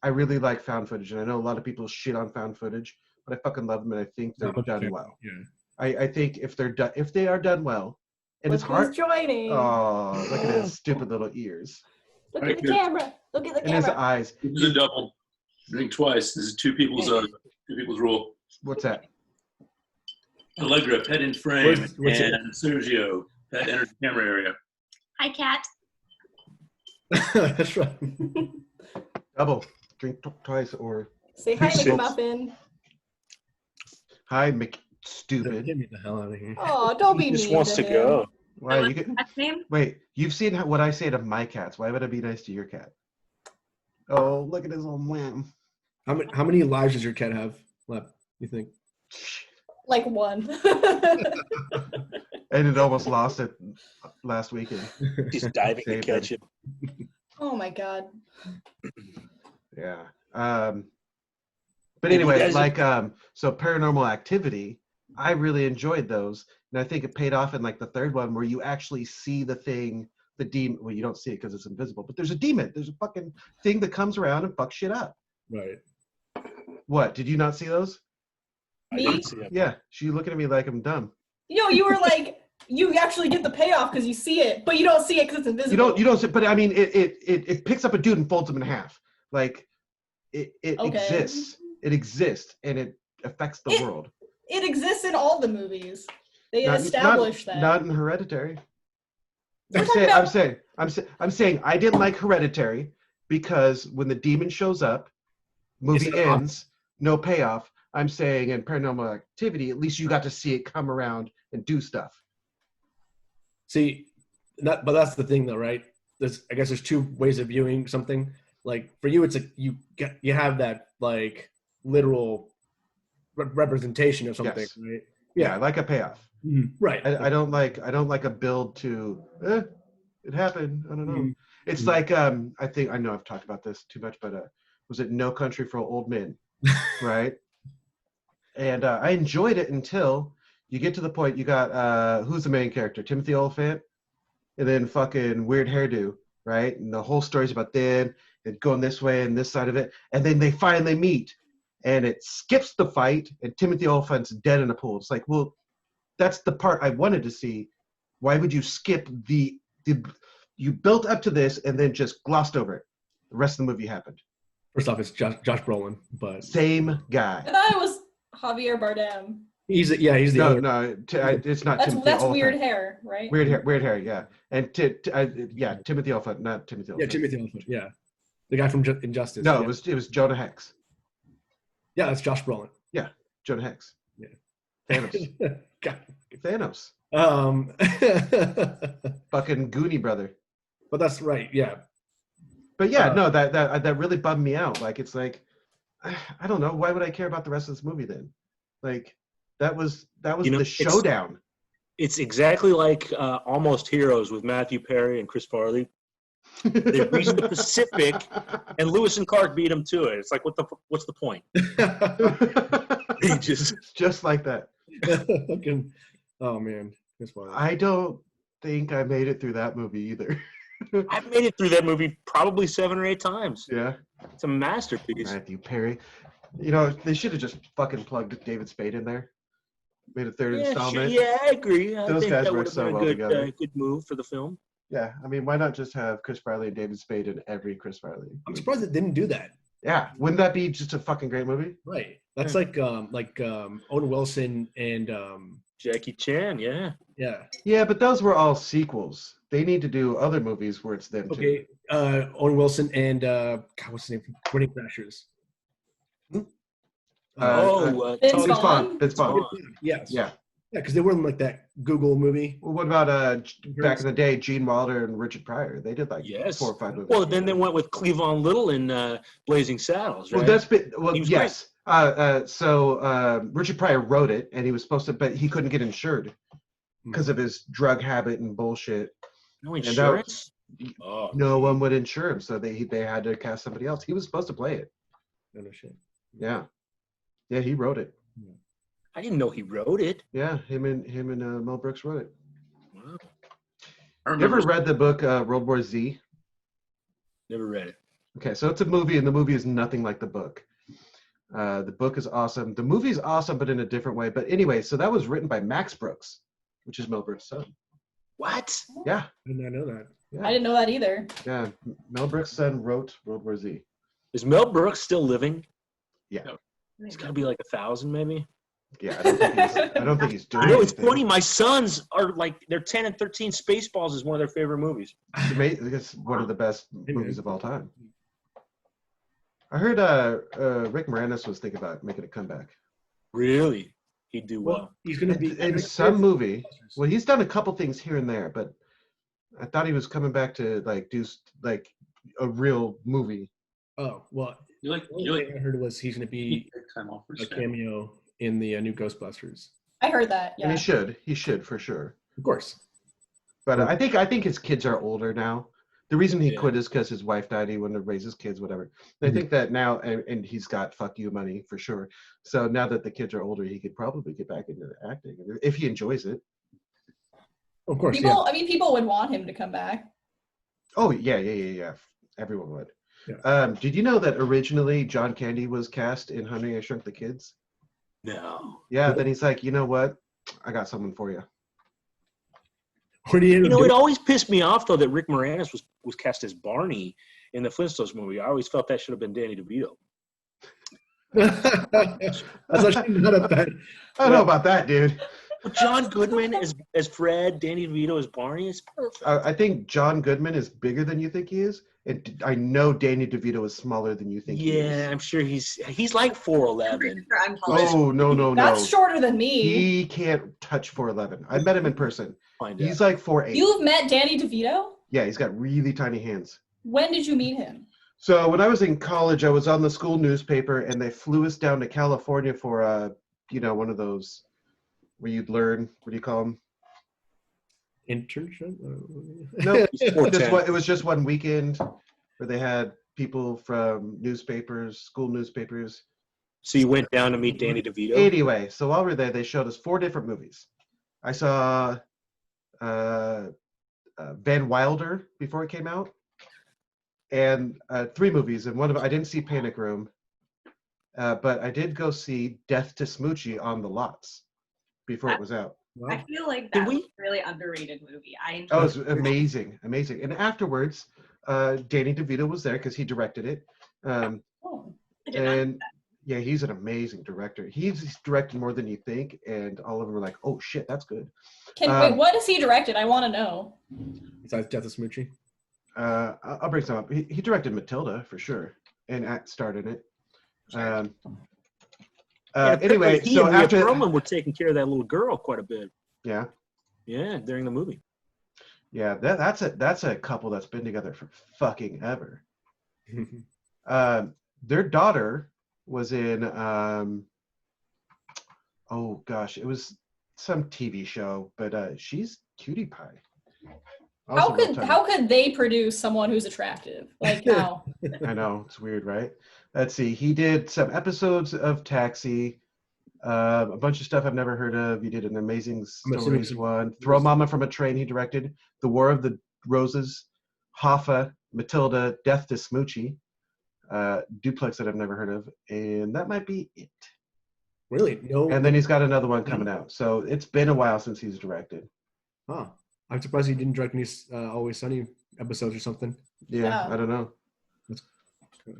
really like found footage, and I know a lot of people shit on found footage, but I fucking love them, and I think they're done well. Yeah. I think if they are done well, and Look it's hard. Who's joining? Oh, look at his stupid little ears. Look at the camera. Look at the camera. And his eyes. This is a double. Drink twice. This is two people's rule. What's that? Allegra, pet in frame, what's and Sergio, pet enters camera area. Hi, cat. That's right. Double. Drink twice or. Say hi, McMuffin. Hi, McStupid. Get me the hell out of here. Oh, don't be mean. He just wants to go. Why What's cat's name? Wait, you've seen what I say to my cats. Why would I be nice to your cat? Oh, look at his old wham. How many lives does your cat have left, you think? Like 1. And it almost lost it last weekend. He's diving to catch it. Oh my god. Yeah. But anyway, like so Paranormal Activity, I really enjoyed those. And I think it paid off in like the third one where you actually see the thing, the demon. Well, you don't see it because it's invisible, but there's a demon. There's a fucking thing that comes around and fucks shit up. Right. What? Did you not see those? Me? Yeah. She's looking at me like I'm dumb. You were like, you actually get the payoff because you see it, but you don't see it because it's invisible. You don't see, but I mean, it picks up a dude and folds him in half. Like it exists. It exists and it affects the world. It exists in all the movies. They established that. Not in Hereditary. I'm saying I didn't like Hereditary because when the demon shows up, movie ends, no payoff. I'm saying in Paranormal Activity, at least you got to see it come around and do stuff. See, but that's the thing though, right? I guess there's 2 ways of viewing something. Like for you, it's like you have that like literal representation of something, yes. right? Yeah, I like a payoff. Mm-hmm. Right. I don't like a build to it happened. I don't know. Mm-hmm. It's like I know I've talked about this too much, but was it No Country for Old Men? Right? And I enjoyed it until you get to the point you got who's the main character? Timothy Olyphant, and then fucking weird hairdo, right? And the whole story's about them and going this way and this side of it. And then they finally meet, and it skips the fight, and Timothy Olyphant's dead in a pool. It's like, well, that's the part I wanted to see. Why would you skip the you built up to this and then just glossed over it? The rest of the movie happened. First off, it's Josh Brolin, but Same guy. I thought it was Javier Bardem. he's the No, other. no, it's not. That's Timothy Olyphant. weird hair, right? Weird hair, yeah. And Timothy Olyphant, not Timothy Yeah, Olyphant. Timothy Olyphant. Yeah, the guy from Injustice. No, yeah. it was Jonah Hex. Yeah, that's Josh Brolin. Jonah Hex. Yeah. Thanos. God. Thanos. Um, Fucking Goonie brother. but that's right. Yeah. But yeah, no, that really bummed me out. Like, it's like, I don't know. Why would I care about the rest of this movie then? Like, that was the showdown. It's exactly like Almost Heroes with Matthew Perry and Chris Farley. They reached the Pacific, and Lewis and Clark beat them to it. It's like, what's the point? They just like that. Fucking, oh man, I don't think I made it through that movie either. I've made it through that movie probably 7 or 8 times. Yeah. It's a masterpiece. Matthew Perry. You know, they should have just fucking plugged David Spade in there. Made a third installment. Sure. Yeah, I agree. I Those think guys that work would have so been a well good, together. good move for the film. Yeah, I mean, why not just have Chris Farley and David Spade in every Chris Farley? I'm surprised it didn't do that. Yeah, wouldn't that be just a fucking great movie? Right. That's like Owen Wilson and Jackie Chan, yeah. yeah. Yeah, but those were all sequels. They need to do other movies where it's them too. Okay. Owen Wilson and God, what's his name? Wedding Crashers. Vince Vince Vaughn? Vaughn. Yes. Yeah. Yeah, because they were in like that Google movie. Well, what about back in the day, Gene Wilder and Richard Pryor? They did like 4 or 5 movies. Well, then they went with Cleavon Little in Blazing Saddles, right? Well, yes. So Richard Pryor wrote it, and he was supposed to, but he couldn't get insured because of his drug habit and bullshit. No insurance? No one would insure him, so they had to cast somebody else. He was supposed to play it. No shit. Yeah, he wrote it. I didn't know he wrote it. Yeah, him and Mel Brooks wrote it. Wow. You ever read the book World War Z? Never read it. Okay, so it's a movie, and the movie is nothing like the book. The book is awesome. The movie is awesome, but in a different way. But anyway, so that was written by Max Brooks, which is Mel Brooks' son. What? Yeah. I did not know that. Yeah. I didn't know that either. Yeah, Mel Brooks' son wrote World War Z. Is Mel Brooks still living? Yeah. It's got to be like 1,000 maybe. Yeah, I don't think he's doing You know, it's anything. funny. My sons are like, they're 10 and 13. Spaceballs is one of their favorite movies. It's one of the best movies of all time. I heard Rick Moranis was thinking about making a comeback. Really? He'd do well. He's going to be in some movie. Well, he's done a couple things here and there, but I thought he was coming back to like do like a real movie. Oh well, I heard was he's going to be time off for a cameo in the new Ghostbusters. I heard that. Yeah. And he should for sure. Of course. But I think his kids are older now. The reason he quit is because his wife died. He wanted to raise his kids, whatever. And I think that now, and he's got fuck you money for sure. So now that the kids are older, he could probably get back into acting if he enjoys it. Of course. I mean, people would want him to come back. Oh yeah. Everyone would. Yeah. Did you know that originally John Candy was cast in Honey, I Shrunk the Kids? No. Yeah. Then he's like, you know what? I got someone for you. What do you know, it always pissed me off though that Rick Moranis was cast as Barney in the Flintstones movie. I always felt that should have been Danny DeVito. That's actually not a bad. I don't know about that, dude. But John Goodman as Fred, Danny DeVito as Barney is perfect. I think John Goodman is bigger than you think he is. And I know Danny DeVito is smaller than you think he is. Yeah, I'm sure he's like 4'11". Oh, no. That's shorter than me. He can't touch 4'11". I met him in person. He's like 4'8". You've met Danny DeVito? Yeah, he's got really tiny hands. When did you meet him? So when I was in college, I was on the school newspaper, and they flew us down to California for one of those where you'd learn. What do you call them? Internship? No, it was just one weekend where they had people from newspapers, school newspapers. So you went down to meet Danny DeVito? Anyway, so while we were there, they showed us 4 different movies. I saw Van Wilder before it came out. and 3 movies, and one of I didn't see Panic Room, but I did go see Death to Smoochie on the lots before it was out. Wow. I feel like Did that we- was a really underrated movie. I enjoyed Oh, it was amazing, amazing. And afterwards, Danny DeVito was there because he directed it. Oh. I did not- And yeah, he's an amazing director. He's directed more than you think, and all of them were like, "Oh shit, that's good." Wait, what has he directed? I want to know. Besides Death of Smoochie. I'll bring some up. He directed Matilda for sure, and starred in it. And Anyway, apparently he so and Rhea after Perlman were taking care of that little girl quite a bit. yeah, Yeah, during the movie. yeah, that's a couple that's been together for fucking ever. Their daughter was in oh gosh, it was some TV show, but she's Cutie Pie. Also How could they produce someone who's attractive? Like how? I know, it's weird, right? Let's see. He did some episodes of Taxi, a bunch of stuff I've never heard of. He did an Amazing Stories one. Throw Mama from a Train he directed. The War of the Roses, Hoffa, Matilda, Death to Smoochie, Duplex that I've never heard of. And that might be it. Really? No. And then he's got another one coming out. So it's been a while since he's directed. Huh. I'm surprised he didn't direct any Always Sunny episodes or something. Yeah, Oh. I don't know.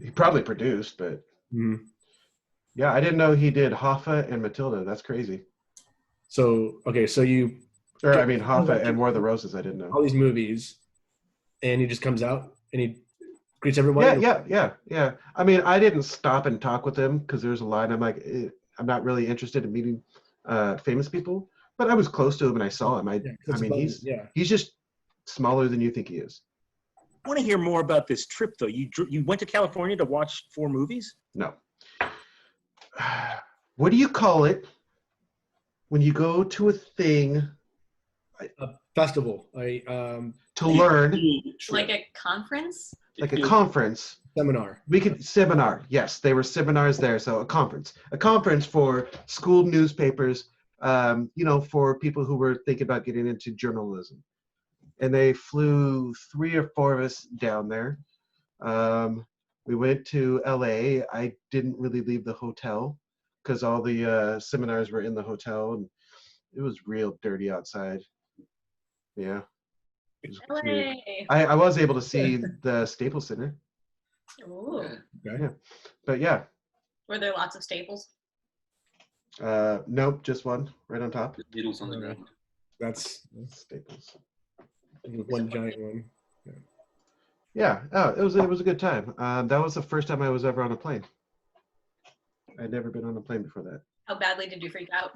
He probably produced, but Mhm. yeah, I didn't know he did Hoffa and Matilda. That's crazy. So, okay, so you Or I mean Hoffa and War of the Roses. I didn't know. all these movies, and he just comes out and he greets everybody. Yeah. I mean, I didn't stop and talk with him because there was a line. I'm like, I'm not really interested in meeting famous people, but I was close to him and I saw him. I mean, he's just smaller than you think he is. I want to hear more about this trip, though. You went to California to watch 4 movies? No. What do you call it when you go to a thing A festival, to learn, like a conference. like a conference? seminar. Seminar. Yes, they were seminars there. So a conference for school newspapers, for people who were thinking about getting into journalism. And they flew 3 or 4 of us down there. We went to LA. I didn't really leave the hotel because all the seminars were in the hotel, and it was real dirty outside. Yeah. It was weird. LA. I was able to see the Staples Center. Ooh. Okay. Yeah. But yeah, Were there lots of staples? nope, just one right on top. Needles on the ground. That's Staples. one giant one. Yeah. Oh, it was a good time. That was the first time I was ever on a plane. I'd never been on a plane before that. How badly did you freak out?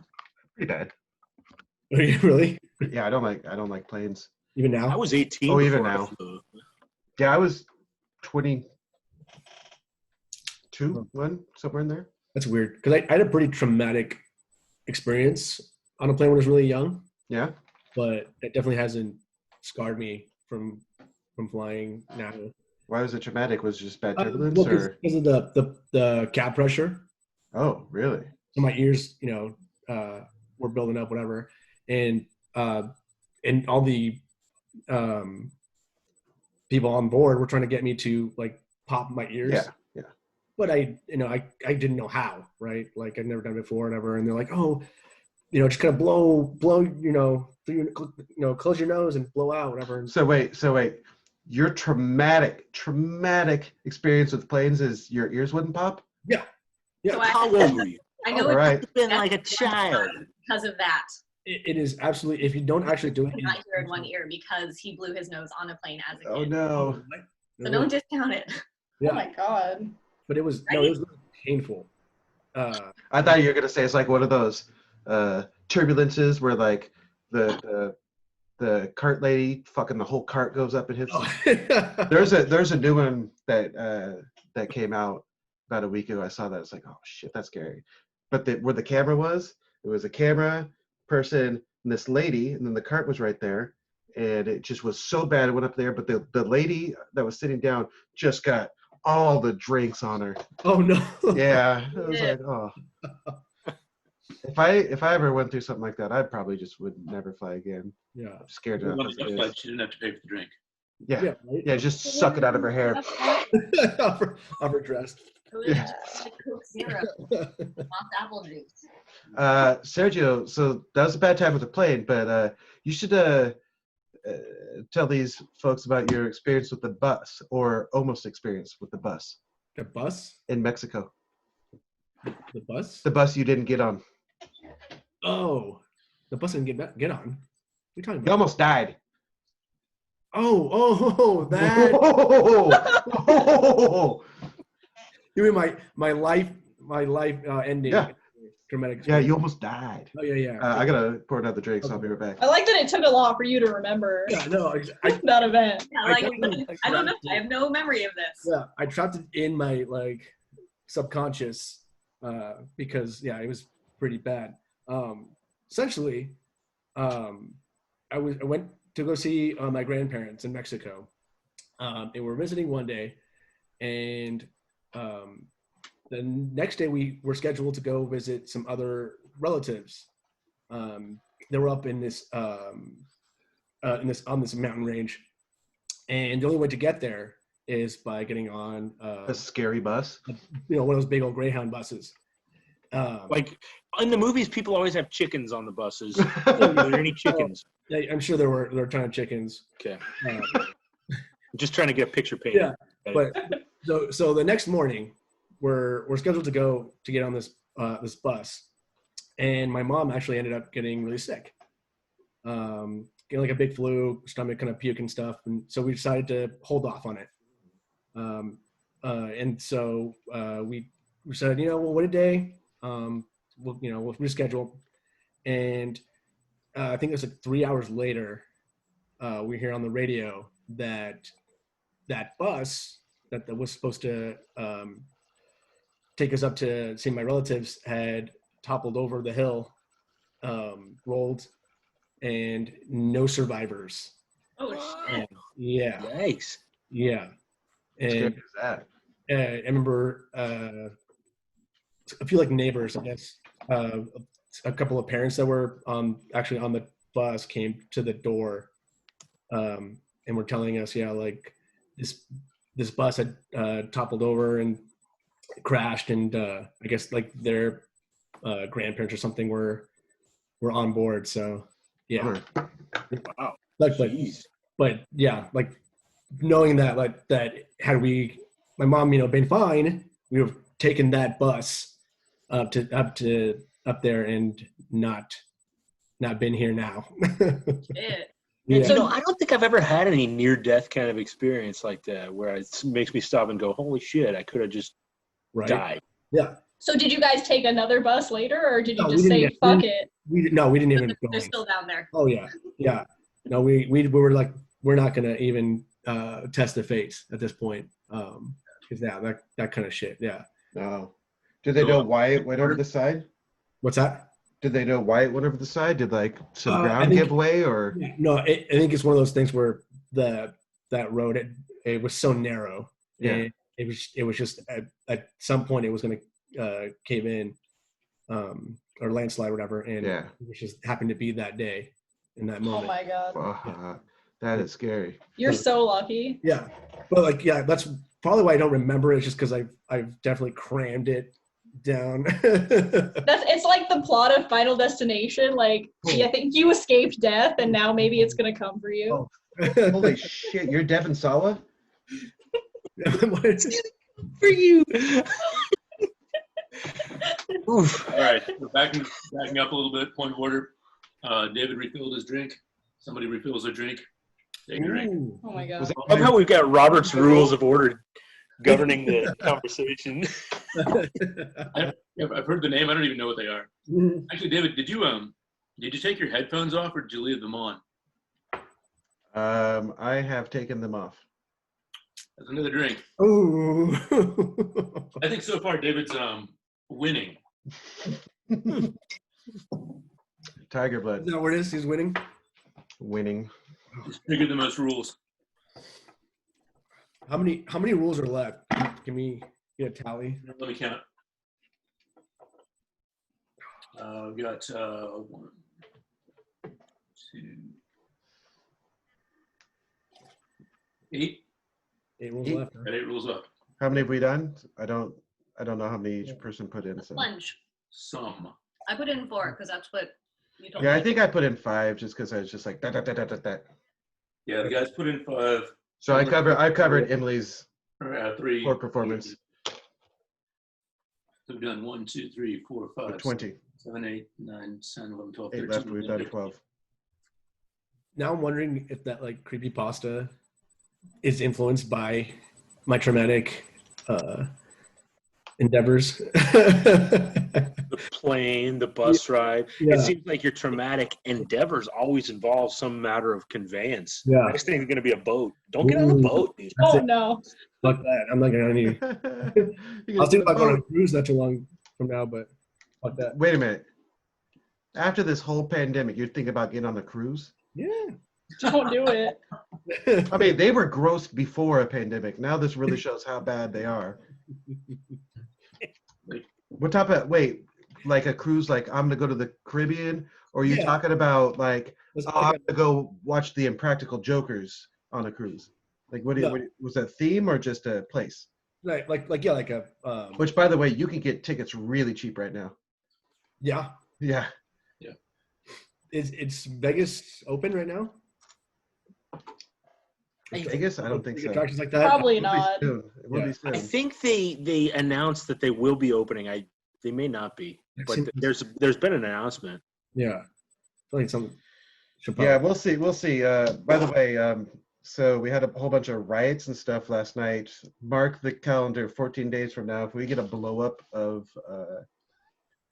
Pretty bad. Really? Yeah, I don't like planes. Even now? I was 18. Oh, even before I now. flew. Yeah, I was 22, somewhere in there. That's weird because I had a pretty traumatic experience on a plane when I was really young, Yeah. but it definitely hasn't scarred me from flying now. Why was it traumatic? Was it just bad turbulence, Well, or? because of the cab pressure. Oh, really? So my ears, were building up, whatever, and all the people on board were trying to get me to like pop my ears. Yeah. But I didn't know how, right? Like I'd never done it before, whatever. And they're like, oh, just kind of blow, through close your nose and blow out, whatever. So wait. Your traumatic experience with planes is your ears wouldn't pop? Yeah. So How old were you? I know All right. it's Been like a child. because of that. It is absolutely. If you don't actually do it, Not hear in one ear because he blew his nose on a plane as a kid. Oh no. So don't discount it. Yeah. Oh my god. But it was really painful. I thought you were gonna say it's like one of those turbulences where like the cart lady fucking the whole cart goes up and hits. There's a new one that came out about a week ago. I saw that. It's like, oh shit, that's scary. But where the camera was, it was a camera person and this lady, and then the cart was right there, and it just was so bad. It went up there, but the lady that was sitting down just got all the drinks on her. Oh no. Yeah, it was like, oh. If I ever went through something like that, I probably just would never fly again. Yeah. I'm scared One enough of as those it is. flights, you didn't have to pay for the drink. Yeah. right? Yeah, just suck it out of her hair. Of her dress. Yeah. Like Coke Zero, not apple juice. Sergio, so that was a bad time with the plane, but you should tell these folks about your experience with the bus, or almost experience with the bus The bus? in Mexico. The bus? The bus you didn't get on. Oh, the bus didn't get on. What are you talking You about? almost died. Oh, that. Oh. You mean my life ending? Yeah. Dramatic Yeah, experience. you almost died. Oh yeah. I gotta pour another drink, so I'll be right back. I like that it took a lot for you to remember Yeah, no, that event. Yeah, like I don't know. I have no memory of this. yeah, I trapped it in my subconscious because it was pretty bad. Essentially, I went to go see my grandparents in Mexico, and we're visiting one day, and the next day we were scheduled to go visit some other relatives. They were up in this on this mountain range, and the only way to get there is by getting on A scary bus. one of those big old Greyhound buses. Like in the movies, people always have chickens on the buses. Are there any chickens? I'm sure there were a ton of chickens. Okay. Uh, I'm just trying to get a picture painted. Yeah, but so the next morning we're scheduled to go to get on this bus, and my mom actually ended up getting really sick, getting like a big flu, stomach kind of puke and stuff, and so we decided to hold off on it. And so we said, we'll wait a day, we'll reschedule, and I think it was like 3 hours later, we hear on the radio that bus that was supposed to take us up to see my relatives had toppled over the hill, rolled, and no survivors. Oh shit! Yeah, Yikes. yeah. How scary And is that? I remember a few neighbors, I guess, a couple of parents that were actually on the bus came to the door, and were telling us, this bus had toppled over and crashed, and I guess their grandparents or something were on board. So yeah, Wow. Jeez. But yeah, knowing that that had my mom been fine, we would have taken that bus up there and not been here now. Shit. And, Yeah. I don't think I've ever had any near-death kind of experience like that where it makes me stop and go, holy shit, I could have just died. Yeah. So did you guys take another bus later, or did you No, just we say, didn't. fuck it? We didn't even go. They're still down there. Oh yeah. No, we were like, we're not gonna even test the fates at this point, because that kind of shit. Yeah. No. Did they know why it went over the side? What's that? Did they know why it went over the side? Did some I ground think- give way, or? No, I think it's one of those things where that road it was so narrow. Yeah. And it was just at some point it was going to cave in, or landslide or whatever, and Yeah. it just happened to be that day in that Oh moment. my god. That is scary. You're so lucky. Yeah, but that's probably why I don't remember it. It's just because I've definitely crammed it down. It's like the plot of Final Destination. I think you escaped death, and now maybe it's gonna come for you. Holy shit! You're Devin Sawa? For you. Oof. All right, we're backing up a little bit. Point of order. David refilled his drink. Somebody refills their drink. Take a drink. Ooh. Oh my god. Was that- I love how we've got Robert's Rules of Order governing the conversation. I've heard the name. I don't even know what they are. Actually, David, did you take your headphones off or did you leave them on? I have taken them off. That's another drink. Ooh. I think so far David's winning. Tiger Is blood that what it is? He's winning. winning. He's triggered the most rules. How many rules are left? Can we get a tally? Let me count. We got 1, 2, 8. 8 rules Eight. left. Huh? Got 8 rules up. How many have we done? I don't know how many each person put in. So. Lunch. Some. I put in 4 because that's what you told Yeah, me. I think I put in 5 just because I was just like that. Yeah, the guys put in 5. So I covered Emily's 3. poor performance. So we've done 1, 2, 3, 4, 5, 20. 7, 8, 9, 10, 11, 12, 8 13. left. We've done 12. Now I'm wondering if that like creepypasta is influenced by my traumatic endeavors. The plane, the bus ride. Yeah. It seems like your traumatic endeavors always involve some matter of conveyance. Yeah. Next thing is going to be a boat. Don't get on the Ooh. boat, dude. That's Oh it. no. Fuck that. I'm not going on any. I was thinking about going on a cruise not too long from now, but fuck that. Wait a minute. After this whole pandemic, you're thinking about getting on the cruise? Yeah. Don't do it. I mean, they were gross before a pandemic. Now this really shows how bad they are. What type of, wait, like a cruise, like I'm going to go to the Caribbean? Or are you Yeah. talking about like, Let's oh, I'm going to go watch the Impractical Jokers on a cruise? Like, what was that theme or just a place? like a Which, by the way, you can get tickets really cheap right now. yeah. Yeah. It's Vegas open right now? Vegas? I don't think so. Attractions like that? Probably It will not. be soon. It will Yeah. be soon. I think they announced that they will be opening. They may not be, but there's been an announcement. Yeah. I feel like some. Yeah, we'll see. We'll see. By the way, so we had a whole bunch of riots and stuff last night. Mark the calendar 14 days from now. If we get a blow up of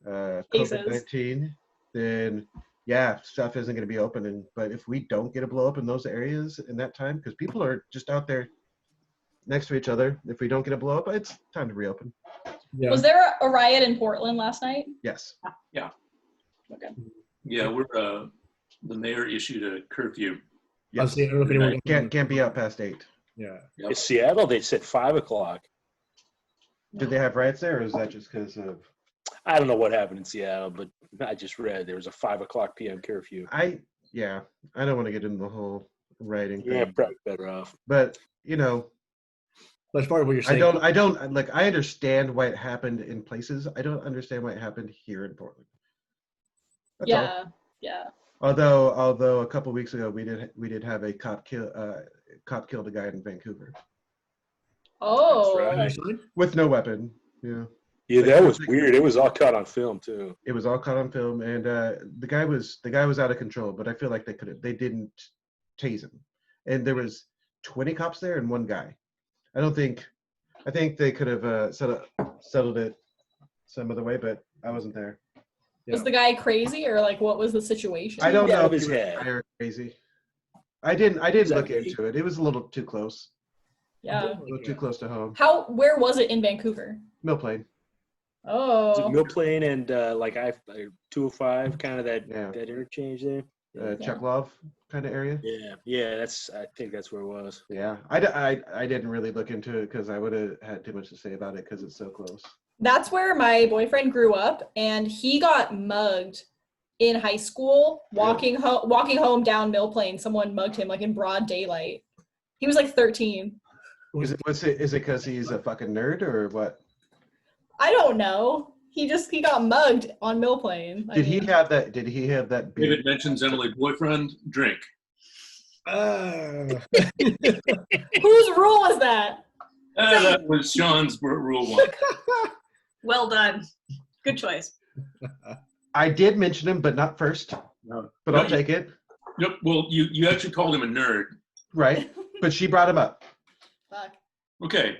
COVID-19, then yeah, stuff isn't going to be open. But if we don't get a blow up in those areas in that time, because people are just out there next to each other, if we don't get a blow up, it's time to reopen. Yeah. Was there a riot in Portland last night? Yes. Yeah. Okay. Yeah, we're the mayor issued a curfew. Yes. I don't know if anyone Can't be out past 8. Yeah. In Seattle, they said 5 o'clock. Did they have riots there, or is that just because of? I don't know what happened in Seattle, but I just read there was a 5 o'clock p.m. curfew. I don't want to get into the whole writing thing. Yeah, probably better off. But you know, But as far as what you're saying, I don't like. I understand why it happened in places. I don't understand why it happened here in Portland. That's all. Yeah. Although a couple weeks ago we did have a cop killed a guy in Vancouver Oh. That's with no weapon. Yeah. Yeah, that was weird. It was all caught on film too. It was all caught on film, and the guy was out of control. But I feel like they didn't tase him, and there was 20 cops there and one guy. I think they could have settled it some other way, but I wasn't there. Was the guy crazy, or like what was the situation? I don't know if his he was head. high or crazy. I didn't look into it. It was a little too close. Yeah. A little too close to home. Where was it in Vancouver? Mill Plain. Oh. Mill Plain and like 205, kind of that Yeah. that interchange there. Cheklov kind of area. Yeah. I think that's where it was. Yeah, I didn't really look into it because I would have had too much to say about it because it's so close. That's where my boyfriend grew up, and he got mugged in high school walking home down Mill Plain. Someone mugged him like in broad daylight. He was like 13. Is it because he's a fucking nerd or what? I don't know. He got mugged on Mill Plain. Did he have that beard? David mentions Emily boyfriend, drink. Whose rule was that? That was Sean's rule 1. Well done. Good choice. I did mention him, but not first. No. But I'll take it. Yep. Well, you actually called him a nerd. Right. But she brought him up. Fuck. Okay.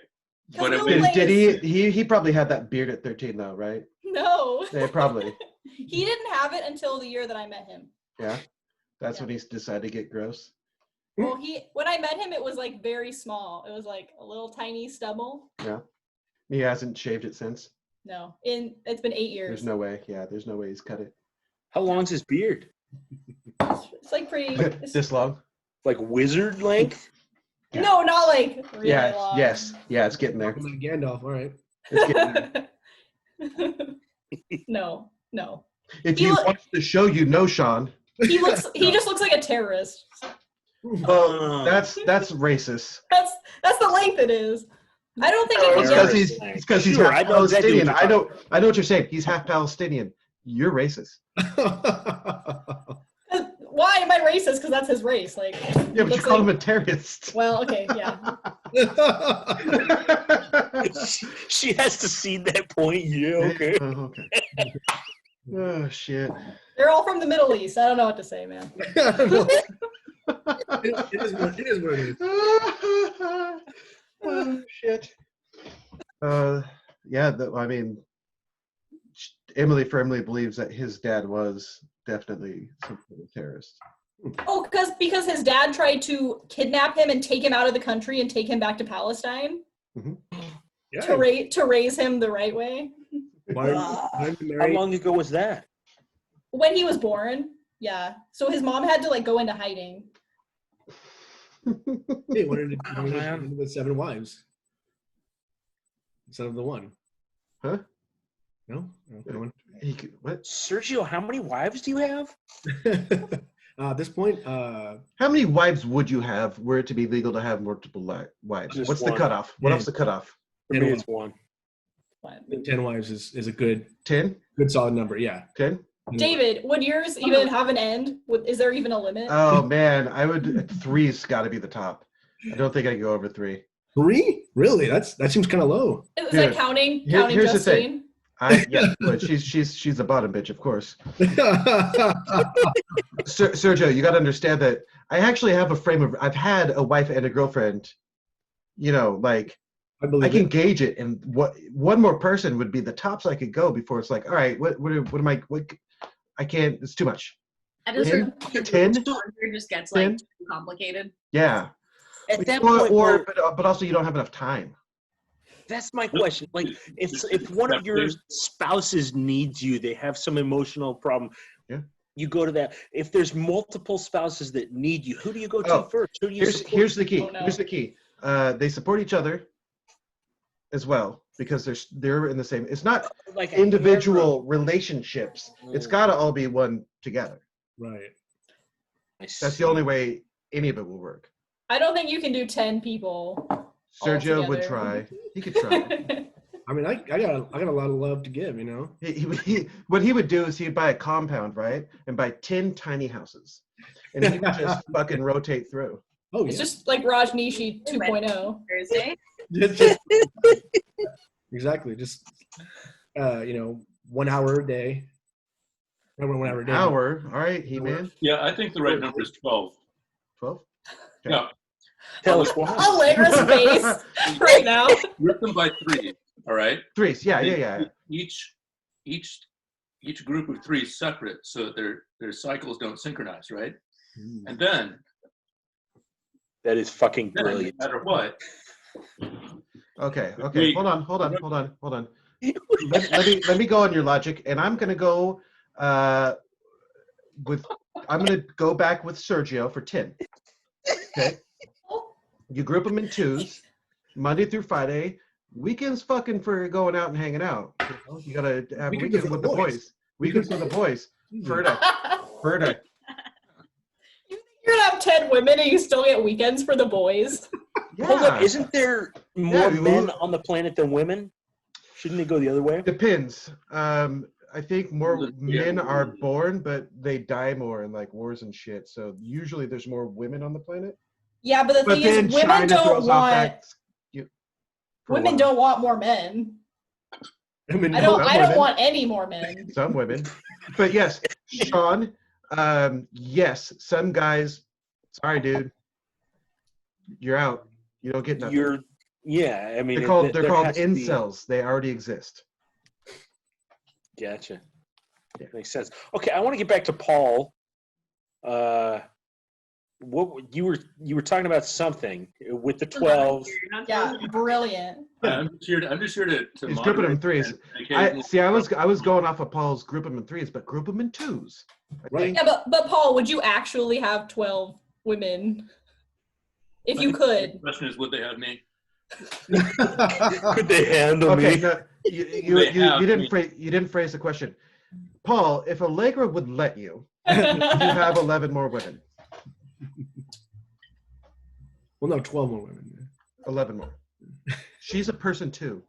But Mill it was, Plain He probably had that beard at 13 though, right? No. Yeah, probably. He didn't have it until the year that I met him. Yeah. That's when he decided to get gross. Well, when I met him, it was like very small. It was like a little tiny stubble. Yeah. He hasn't shaved it since. No, it's been 8 years. There's no way. Yeah, there's no way he's cut it. How long's his beard? It's like pretty. This long? Like wizard length? No, not like really Yeah. long. Yes. Yeah, it's getting there. Welcome to Gandalf. All right. It's getting there. No. If He you look- watch the show, you know Sean. He just looks like a terrorist. Well, that's racist. That's the length it is. I don't think It's it because he's Sure, half I know exactly what Palestinian. you're I know what you're saying. He's half Palestinian. You're racist. Why am I racist? Because that's his race. Like, Yeah, but you call him a terrorist. Well, okay, yeah. She has to see that point. Yeah, okay. Oh, okay. Oh shit. They're all from the Middle East. I don't know what to say, man. It is what it is. Oh shit. Yeah. I mean, Emily firmly believes that his dad was definitely some sort of terrorist. Oh, because his dad tried to kidnap him and take him out of the country and take him back to Palestine Yeah. to raise him the right way. How long ago was that? When he was born, yeah. So his mom had to like go into hiding. He wanted to with 7 wives instead of the one. Huh? No? No one? What? Sergio, how many wives do you have? At this point, How many wives would you have were it to be legal to have multiple wives? Just What's one. the cutoff? What's the cutoff? For me, it's one. 10 wives is a good 10? good solid number. Yeah. 10? David, would yours even have an end? Is there even a limit? Oh man, I would. 3's got to be the top. I don't think I can go over 3. 3? Really? That seems kind of low. Is that counting here's the thing. Justine? Yeah, but she's a bottom bitch, of course. Sergio, you got to understand that I actually have a frame of. I've had a wife and a girlfriend. You know, like I can gauge it, and what one more person would be the tops I could go before it's like, all right, what am I? I can't. It's too much. At a certain point, 10? it just gets like too complicated. Yeah. At that point, But also you don't have enough time. that's my question. Like, if one of your spouses needs you, they have some emotional problem. Yeah. You go to that. If there's multiple spouses that need you, who do you go to first? Who do you Here's the key. Oh, no. Here's the key. They support each other as well because they're in the same. It's not like individual relationships. It's got to all be one together. Right. That's the only way any of it will work. I don't think you can do 10 people. Sergio would together. try. He could try. I mean, I got a lot of love to give, you know. What he would do is he'd buy a compound, right, and buy 10 tiny houses, and he would just fucking rotate through. Oh yeah. It's just like Rajneeshi 2.0. Thursday. Exactly. Just 1 hour a day. 1 hour a day. Hour. All right, He-Man. Yeah, I think the right number is 12. 12. Yeah. Tell us why. Allegra's face right now. Group them by 3. All right. 3s. Yeah. Each group of 3 is separate, so that their cycles don't synchronize, right? And then That is fucking brilliant. no matter what. Okay. Hold on. Let me go on your logic, and I'm gonna go I'm gonna go back with Sergio for 10. Okay. You group them in 2s, Monday through Friday. Weekends fucking for going out and hanging out. You gotta have weekends with the boys. Weekends with the boys. Ferda. You're gonna have 10 women and you still get weekends for the boys. Yeah. Hold up, isn't there more men on the planet than women? Shouldn't they go the other way? Depends. I think more men are born, but they die more in like wars and shit. So usually there's more women on the planet. Yeah, but the thing is, women China don't throws off want that. women don't want more men. I don't want any more men. Some women, but yes, Sean. Yes, some guys. Sorry, dude. You're out. You don't get nothing. I mean, they're called incels. They already exist. Gotcha. Yeah. Makes sense. Okay, I want to get back to Paul. What you were talking about something with the 12s. Yeah, brilliant. I'm just here to He's grouping them in 3s. I was going off of Paul's group them in 3s, but group them in 2s. Right. Yeah, but Paul, would you actually have 12 women if you could? The question is, would they have me? Could they handle me? No, you didn't phrase the question. Paul, if Allegra would let you, you have 11 more women. Well, no, 12 more women. 11 more. She's a person too.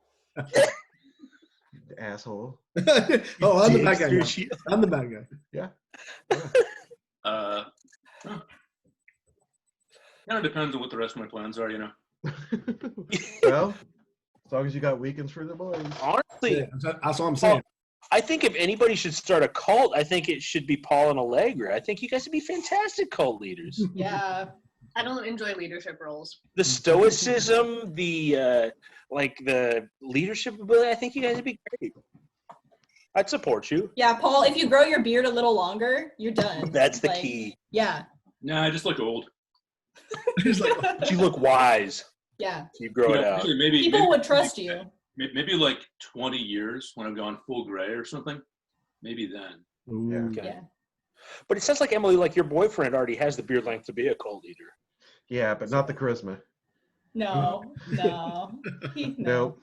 Asshole. Oh, I'm the bad guy now. I'm the bad guy. Yeah. Kind of depends on what the rest of my plans are, you know. Well, as long as you got weekends for the boys. Honestly, Yeah, that's all I'm saying. I think if anybody should start a cult, I think it should be Paul and Allegra. I think you guys would be fantastic cult leaders. Yeah. I don't enjoy leadership roles. The stoicism, the leadership ability, I think you guys would be great. I'd support you. Yeah, Paul, if you grow your beard a little longer, you're done. That's the key. Yeah. Nah, I just look old. But you look wise. Yeah. You grow it out. Actually, People would trust you. Maybe like 20 years when I've gone full gray or something. Maybe then. Ooh. Okay. Yeah. But it sounds like, Emily, like your boyfriend already has the beard length to be a cult leader. Yeah, but not the charisma. No. No. Nope.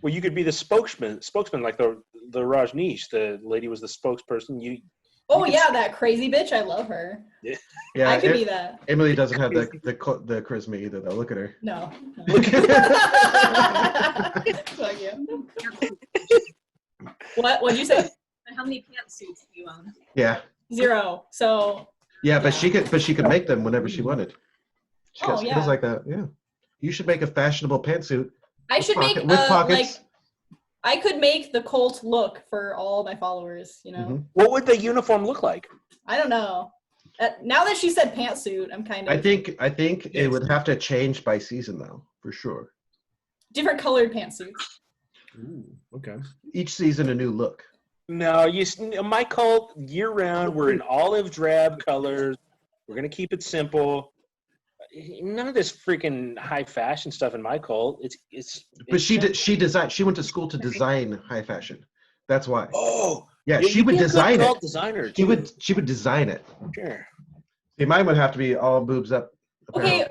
Well, you could be the spokesman like the Rajneesh. The lady was the spokesperson. Oh yeah, that crazy bitch. I love her. Yeah, I could be that. Emily doesn't have the charisma either, though. Look at her. No. Fuck you. What'd you say? How many pantsuits do you own? Yeah. 0. So. Yeah, but she could make them whenever she wanted. She got skills yeah. like that. Yeah. You should make a fashionable pantsuit. I should make with pockets. I could make the cult look for all my followers, you know. Mm-hmm. What would the uniform look like? I don't know. Now that she said pantsuit, I'm kind of. I think it would have to change by season though, for sure. Different colored pantsuits. Ooh, okay. Each season a new look. No, my cult year round. We're in olive drab colors. We're gonna keep it simple. None of this freaking high fashion stuff in my cult. But she designed. She went to school to design high fashion. That's why. Oh, yeah, she would design it. Designer. She would design it. Sure. See, mine would have to be all boobs up. Okay,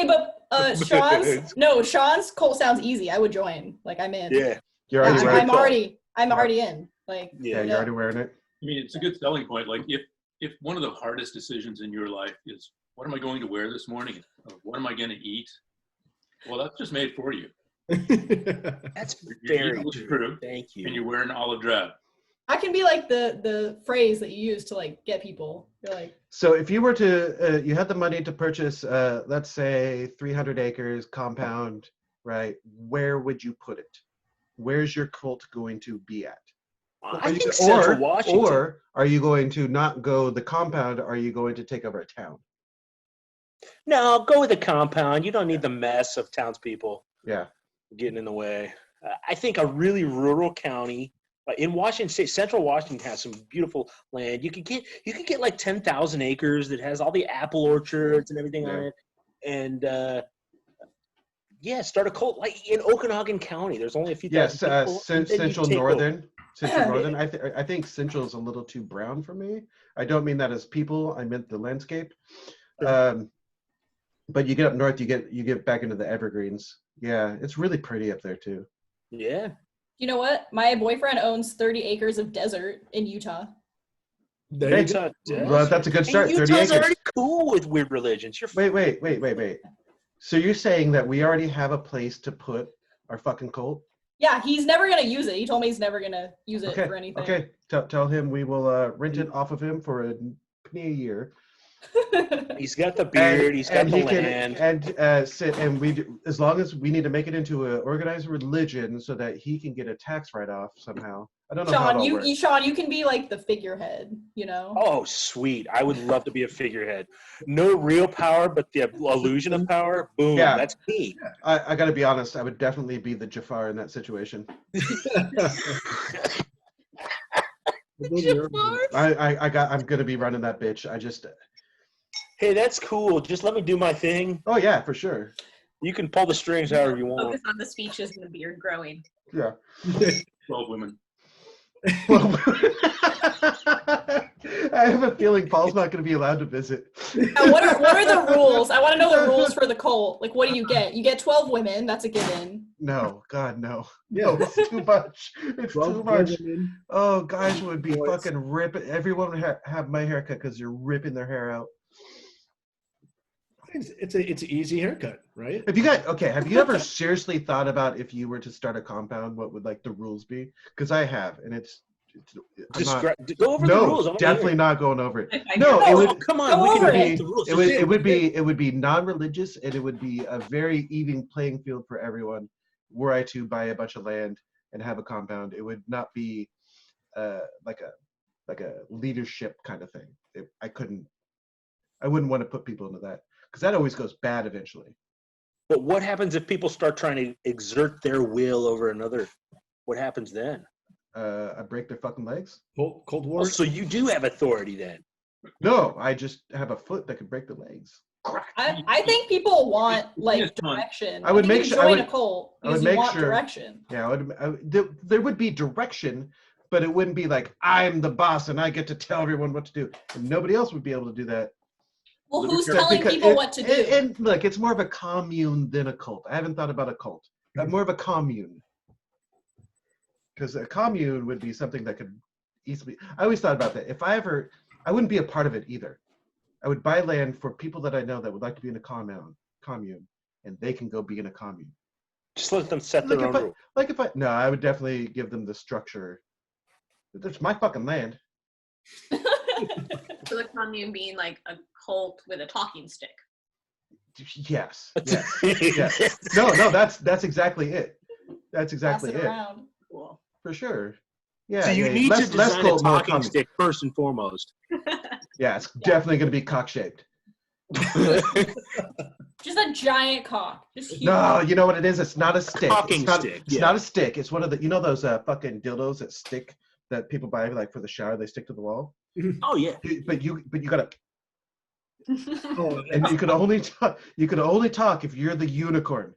but Sean's cult sounds easy. I would join. Like I'm in. Yeah. You're already wearing it. I'm already in. Like yeah, you're already wearing it. I mean, it's a good selling point. Like if one of the hardest decisions in your life is what am I going to wear this morning? Or what am I going to eat? Well, that's just made for you. That's very true. Thank you. And you're wearing olive drab. I can be like the phrase that you use to like get people. You're like. So if you were to, you had the money to purchase, let's say 300 acres compound, right? Where would you put it? Where's your cult going to be at? I think Central Washington. Or are you going to not go the compound? Are you going to take over a town? No, go with the compound. You don't need the mess of townspeople. Yeah. Getting in the way. I think a really rural county in Washington State, Central Washington has some beautiful land. You could get like 10,000 acres that has all the apple orchards and everything on it, and start a cult like in Okanagan County. There's only a few. Yes, Central Northern. Central Over. Northern. I think Central is a little too brown for me. I don't mean that as people. I meant the landscape. But you get up north, you get back into the Evergreens. Yeah, it's really pretty up there too. Yeah. You know what? My boyfriend owns 30 acres of desert in Utah. Well, that's a good start. And 30 Utah's acres. already cool with weird religions. Wait. So you're saying that we already have a place to put our fucking cult? Yeah, he's never gonna use it. He told me he's never gonna use it for anything. Okay. Tell him we will rent it off of him for a penny a year. He's got the beard. He's got the land. As long as we need to make it into an organized religion so that he can get a tax write-off somehow. I don't know how that works. Sean, you can be like the figurehead, you know? Oh, sweet. I would love to be a figurehead. No real power, but the illusion of power. Boom. Yeah. That's me. I got to be honest. I would definitely be the Jafar in that situation. I'm going to be running that bitch. Hey, that's cool. Just let me do my thing. Oh, yeah, for sure. You can pull the strings however you want. Focus on the speeches and the beard growing. Yeah. 12 women. Well, I have a feeling Paul's not going to be allowed to visit. Now, what are the rules? I want to know the rules for the cult. Like, what do you get? You get 12 women. That's a given. No, God, no. No, it's too much. It's too much. Women. Oh, guys would be fucking ripping. Everyone would have my haircut because you're ripping their hair out. It's an easy haircut, right? Have you ever seriously thought about if you were to start a compound, what would like the rules be? Because I have, and Go over the rules. I wanna definitely hear. not going over it. No, No, it would. Come on, Go we over can it. make the rules. It would be non-religious, and it would be a very even playing field for everyone. Were I to buy a bunch of land and have a compound, it would not be like a leadership kind of thing. I wouldn't want to put people into that because that always goes bad eventually. But what happens if people start trying to exert their will over another? What happens then? I break their fucking legs. Cold War. Oh, so you do have authority then? No, I just have a foot that can break the legs. I think people want like Yes, fine. direction. I would think make you sure- I join would- a cult I would because make you want sure- direction. Yeah, there would be direction, but it wouldn't be like I'm the boss and I get to tell everyone what to do. And nobody else would be able to do that. Well, who's Because- telling people what to do? And look, it's more of a commune than a cult. I haven't thought about a cult. More of a commune. Because a commune would be something that could easily. I always thought about that. I wouldn't be a part of it either. I would buy land for people that I know that would like to be in a commune, and they can go be in a commune. Just let them set their own rules. No, I would definitely give them the structure. That's my fucking land. So the commune being like a cult with a talking stick. Yes. Yes. No, that's exactly it. That's exactly Pass it. around. Cool. For sure. Yeah. So you yeah, need less to design a cult, more talking commune. stick first and foremost. Yeah, it's definitely going to be cock-shaped. Just a giant cock. Just huge. No, you know what it is? It's not a stick. Talking stick, It's yeah. not a stick. It's one of the, you know those fucking dildos that stick, that people buy like for the shower, they stick to the wall? Oh yeah. But you gotta, Oh, and you could only talk if you're the unicorn,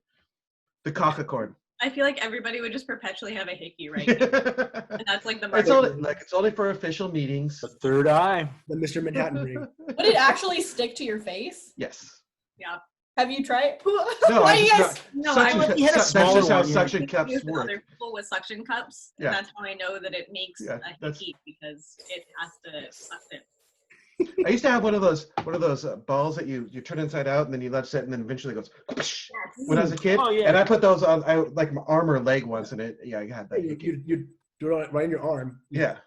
the cockacorn. I feel like everybody would just perpetually have a hickey right now. And that's like the It's market. only for official meetings. The third eye. the Mr. Manhattan ring. Would it actually stick to your face? Yes. Yeah. Have you tried? No, Why I do you just guys? No, suction I cup- you had a that's smaller just how one, yeah. suction cups Use work. other people with suction cups, Yeah. and that's how I know that it makes Yeah, a that's- hickey because it has to suck it. I used to have one of those balls that you turn inside out and then you let it sit and then eventually it goes when I was a kid. Oh, yeah. And I put those on like my arm or leg once and it I had that. hickey. You do it right in your arm. Yeah.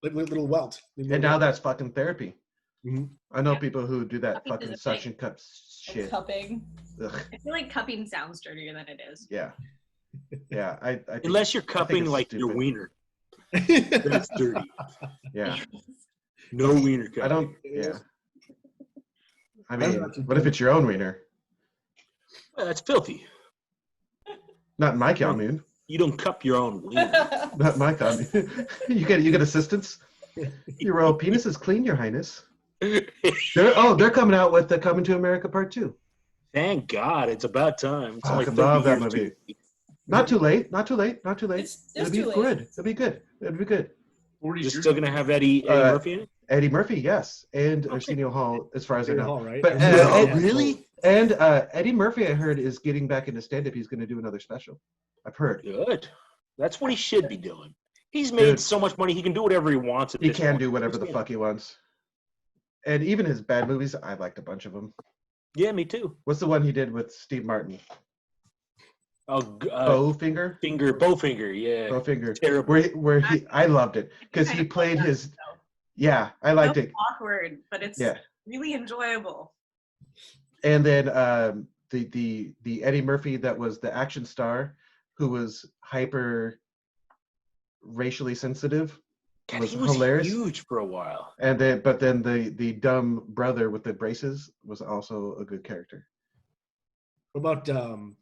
Like little welt. And now that's fucking therapy. Mhm. I know Yeah. people who do that Cupping fucking is a suction cup shit. Cupping. Ugh. I feel like cupping sounds dirtier than it is. Yeah. Yeah. I think, Unless you're I think cupping it's like your stupid. wiener. That's dirty. Yeah. No wiener cupping. I don't. Yeah. I mean, not too what if it's your own wiener? Well, that's filthy. Not in my commune. You don't cup your own wiener. Not my commune. you get assistance. Your royal penis is clean, Your Highness. They're coming out with the Coming to America Part 2. Thank God, it's about time. It's only Fucking 30 love that years movie. too. Not too late. Not too late. Not too late. It's It'll be too late. good. It'll be good. It'll be good. 40 You're years still gonna have Eddie Murphy in it? Eddie Murphy, yes, and Arsenio Hall, as far as I know. Hall, right? But Really? And Eddie Murphy, I heard, is getting back into stand-up. He's going to do another special. I've heard. Good. That's what he should be doing. He's made Dude. so much money, he can do whatever he wants. At He this can point. do whatever the fuck he wants. And even his bad movies, I liked a bunch of them. Yeah, me too. What's the one he did with Steve Martin? Oh, Bowfinger? Bowfinger, yeah. Bowfinger. Terrible. I loved it because he played his. Yeah, I liked it. Awkward, but it's Yeah. really enjoyable. And then the Eddie Murphy that was the action star, who was hyper racially sensitive, God, was he was hilarious. huge for a while. And then the dumb brother with the braces was also a good character. What about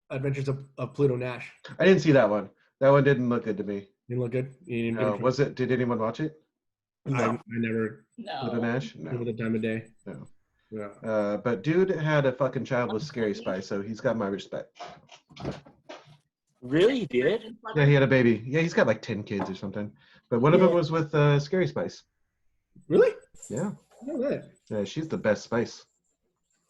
Adventures of Pluto Nash? I didn't see that one. That one didn't look good to me. Didn't look good. You didn't No, was it? Did anyone watch it? I never Pluto No. Nash? over No. the time of day. No. Yeah. But dude had a fucking child with Scary Spice, so he's got my respect. Really, he did? Yeah, he had a baby. Yeah, he's got like 10 kids or something. But one of them was with Scary Spice. Really? Yeah. I know that. Yeah, she's the best Spice.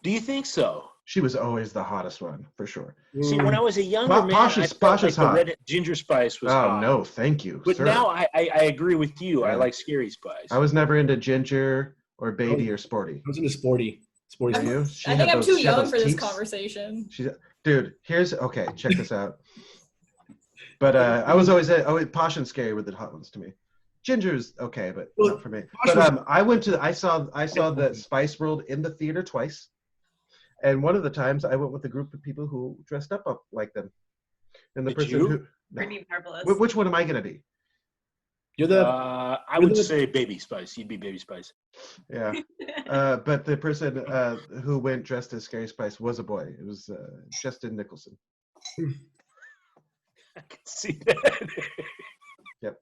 Do you think so? She was always the hottest one, for sure. See, when I was a younger man, Posh I is- felt Posh like is the hot. red ginger spice was Oh, hot. no, thank you, But sir. now I agree with you. I Yeah. like scary spice. I was never into ginger or baby or sporty. I was into sporty. Sporty Do stuff. you? She I had think I'm those- too she had young those for this teeps. conversation. Dude, okay, check this out. But I was always Posh and Scary were the hot ones to me. Ginger's okay, but Well, not for me. Posh But I saw the Spice World in the theater twice, and one of the times I went with a group of people who dressed up like them. And the Did person you? who Pretty marvelous. which one am I gonna be? You're the I would say Baby Spice. You'd be Baby Spice. Yeah. But the person who went dressed as Scary Spice was a boy. It was Justin Nicholson. I can see that. Yep.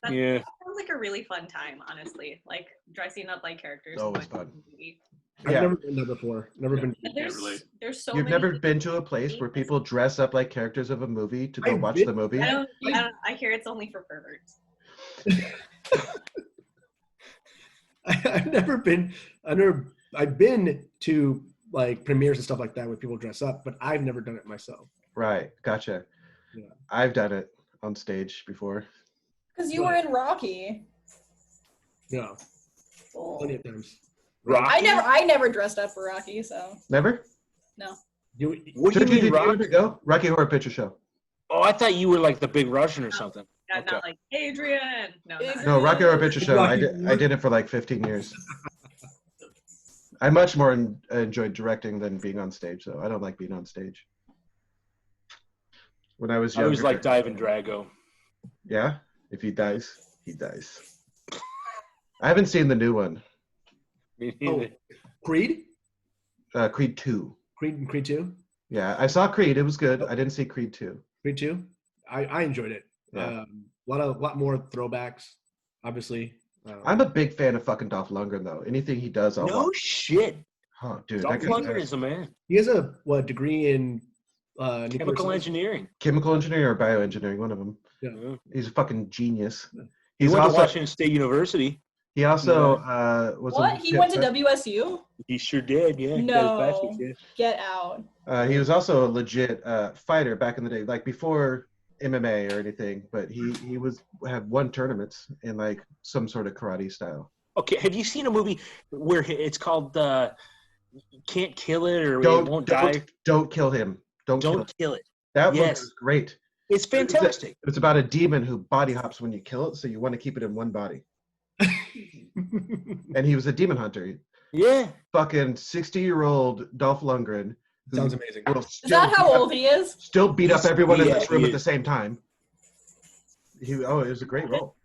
Yeah. That sounds like a really fun time, honestly. Like dressing up like characters. Oh, and it's going fun. to the movie. I've Yeah. never been there before. Never been. And Can't relate. there's so You've many. never been to a place where people dress up like characters of a movie to go I've watch been- the movie? I hear it's only for perverts. I've never been. I've been to like premieres and stuff like that where people dress up, but I've never done it myself. Right. Gotcha. Yeah. I've done it on stage before. Because you were in Rocky. Yeah, Cool. plenty of times. Rocky? I never dressed up for Rocky, so Never? You, What do you Did mean, you Rocky? ever go? Rocky Horror Picture Show. Oh, I thought you were like the big Russian or something. Not, Okay. not like Adrian. No, not No, Rocky Horror Picture Show. I Rocky did it for like 15 years. I much more enjoyed directing than being on stage, though. I don't like being on stage. When I was I younger, always like Dive and Drago. Yeah, if he dies, he dies. I haven't seen the new one, Me oh, neither. Creed, Creed 2. Creed 2, Yeah, I saw Creed. It was good. I didn't see Creed 2. Creed 2. I enjoyed it. Yeah. A lot more throwbacks, obviously. I'm a big fan of fucking Dolph Lundgren, though. Anything he does, I'll No watch. shit. Oh, dude, Dolph that guy's Lundgren is a man. He has a degree in nuclear Chemical science. engineering. chemical engineering or bioengineering, one of them. Yeah. He's a fucking genius. Yeah. He He's went to also Washington State University. he also was what? a He went to WSU? He sure did. Yeah. He got his No. bachelor's, yeah. Get out. he was also a legit fighter back in the day, like before MMA or anything. But he had won tournaments in like some sort of karate style. Okay. Have you seen a movie where it's called Can't Kill It or It Won't Die? Don't kill him. Don't kill him. Don't kill it. That Yes. was great. It's fantastic. It's about a demon who body hops when you kill it, so you want to keep it in one body. And he was a demon hunter. Yeah. Fucking 60-year-old Dolph Lundgren. who Sounds amazing. will Is that how old he is? Still beat up everyone in Yeah, this room he at the is. same time. It was a great role.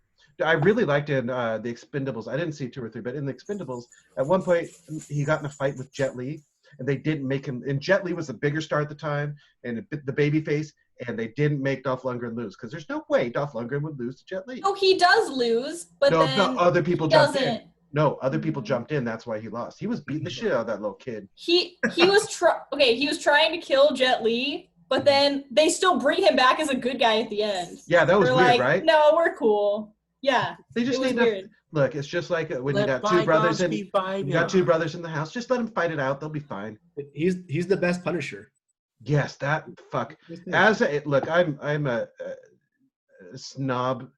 I really liked in the Expendables. I didn't see 2 or 3, but in the Expendables, at one point he got in a fight with Jet Li, and they didn't make him. And Jet Li was the bigger star at the time, and the baby face, and they didn't make Dolph Lundgren lose because there's no way Dolph Lundgren would lose to Jet Li. Oh, he does lose, but No, then other people he jumped doesn't. in. No, other people jumped in. That's why he lost. He was beating the shit out of that little kid. He was he was trying to kill Jet Li, but then they still bring him back as a good guy at the end. Yeah, that was They're weird, like, right? no, we're cool. Yeah, They just it was need to weird. look. It's just like when you Let got two brothers bygones in. be You got 2 brothers in the house. Just let them fight it out. They'll be fine. He's the best Punisher. Yes, that fuck. Look, I'm a snob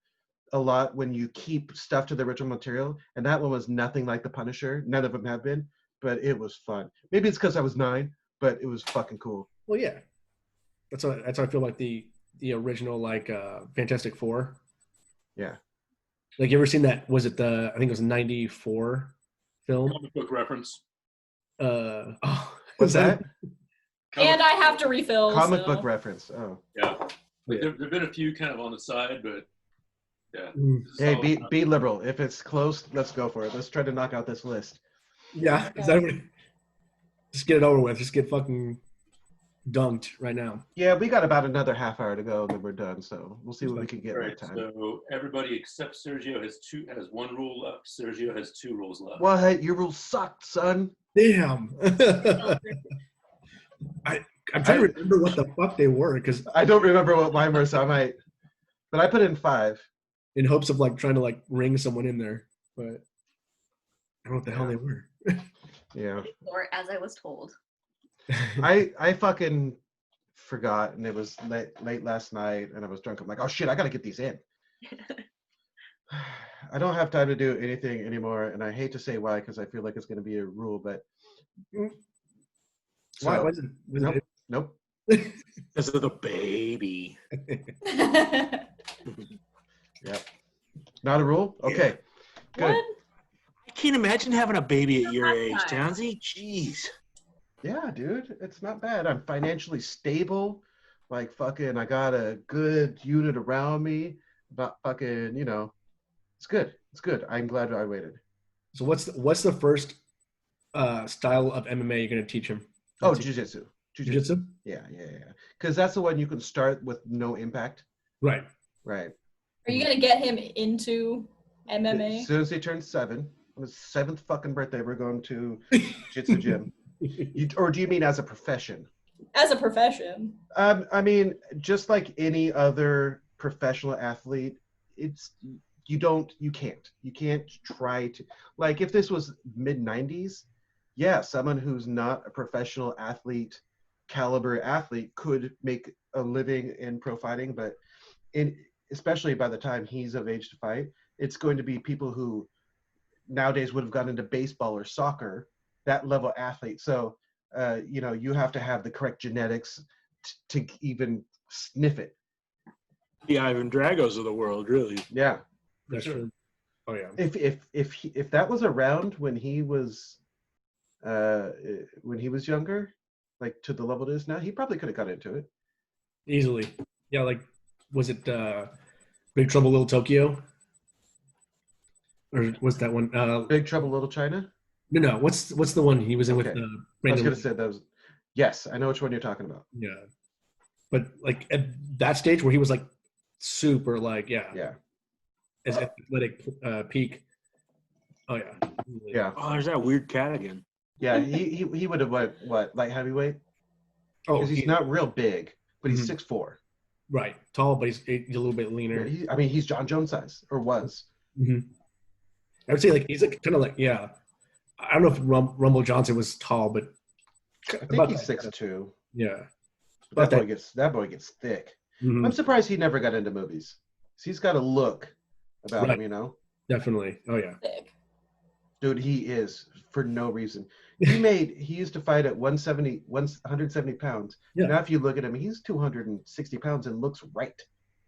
a lot when you keep stuff to the original material, and that one was nothing like the Punisher. None of them have been, but it was fun. Maybe it's because I was 9, but it was fucking cool. Well, yeah, that's how I feel like the original like Fantastic Four. Yeah. Like you ever seen that? Was it I think it was a '94 film? Comic book reference. What's that? And I have to refill. Comic so. book reference. Oh. Yeah. Yeah. There've been a few kind of on the side, but yeah. Mm. This is Hey, all- be liberal. If it's close, let's go for it. Let's try to knock out this list. Yeah, exactly. Just get it over with. Just get fucking dunked right now. Yeah, we got about another half hour to go, and then we're done. So we'll see what we can get All in right, that time. so everybody except Sergio has 1 rule left. Sergio has 2 rules left. Well, hey, your rules sucked, son. Damn. I'm trying to remember what the fuck they were, because I don't remember what mine were, so I might. But I put in 5. in hopes of like trying to like ring someone in there, but I don't know what the hell they were. Yeah. Or as I was told. I fucking forgot, and it was late last night, and I was drunk. I'm like, oh shit, I gotta get these in. I don't have time to do anything anymore, and I hate to say why because I feel like it's going to be a rule, but Why? So, Was it? nope. Because of the baby. Yep. Not a rule? Okay. Good. What? I can't imagine having a baby at your Not age, bad. Townsy. Jeez. Yeah, dude. It's not bad. I'm financially stable. Like fucking I got a good unit around me. Not fucking, it's good. It's good. I'm glad I waited. So what's the first style of MMA you're gonna teach him? Oh, jiu-jitsu. Jiu-jitsu? Yeah. Because that's the one you can start with no impact. Right. Right. Are you gonna get him into As MMA? soon as he turns 7, on his 7th fucking birthday, we're going to jiu-jitsu gym. Or do you mean as a profession? As a profession. I mean, just like any other professional athlete, you can't try to, like if this was mid-90s, yeah, someone who's not a professional athlete, caliber athlete could make a living in pro fighting, but especially by the time he's of age to fight, it's going to be people who nowadays would have gone into baseball or soccer, that level athlete. So, you have to have the correct genetics to even sniff it. The Ivan Dragos of the world, really. Yeah. That's true. Oh yeah. If that was around when he was younger, like to the level it is now, he probably could have got into it. Easily. Yeah, like was it Big Trouble Little Tokyo? Or was that one Big Trouble Little China? No, what's the one he was in with Okay. I was Brandon gonna Lee? say that was, yes, I know which one you're talking about. Yeah. But like at that stage where he was like super like Yeah. as athletic peak. Oh yeah. Yeah. Oh, there's that weird cat again. Yeah, he would have went what, light heavyweight? Oh, Because he's not real big, but he's Mhm. 6'4". right. Tall, but he's a little bit leaner. He's John Jones size, or was. Mm-hmm. I would say like he's like kind of like I don't know if Rumble Johnson was tall, but I think he's 6'2". Yeah. That boy gets thick. Mhm. I'm surprised he never got into movies. He's got a look about Right. him, Definitely. Oh yeah. Thick. Dude, he is for no reason. He used to fight at 170 pounds. Yeah. Now if you look at him, he's 260 pounds and looks right.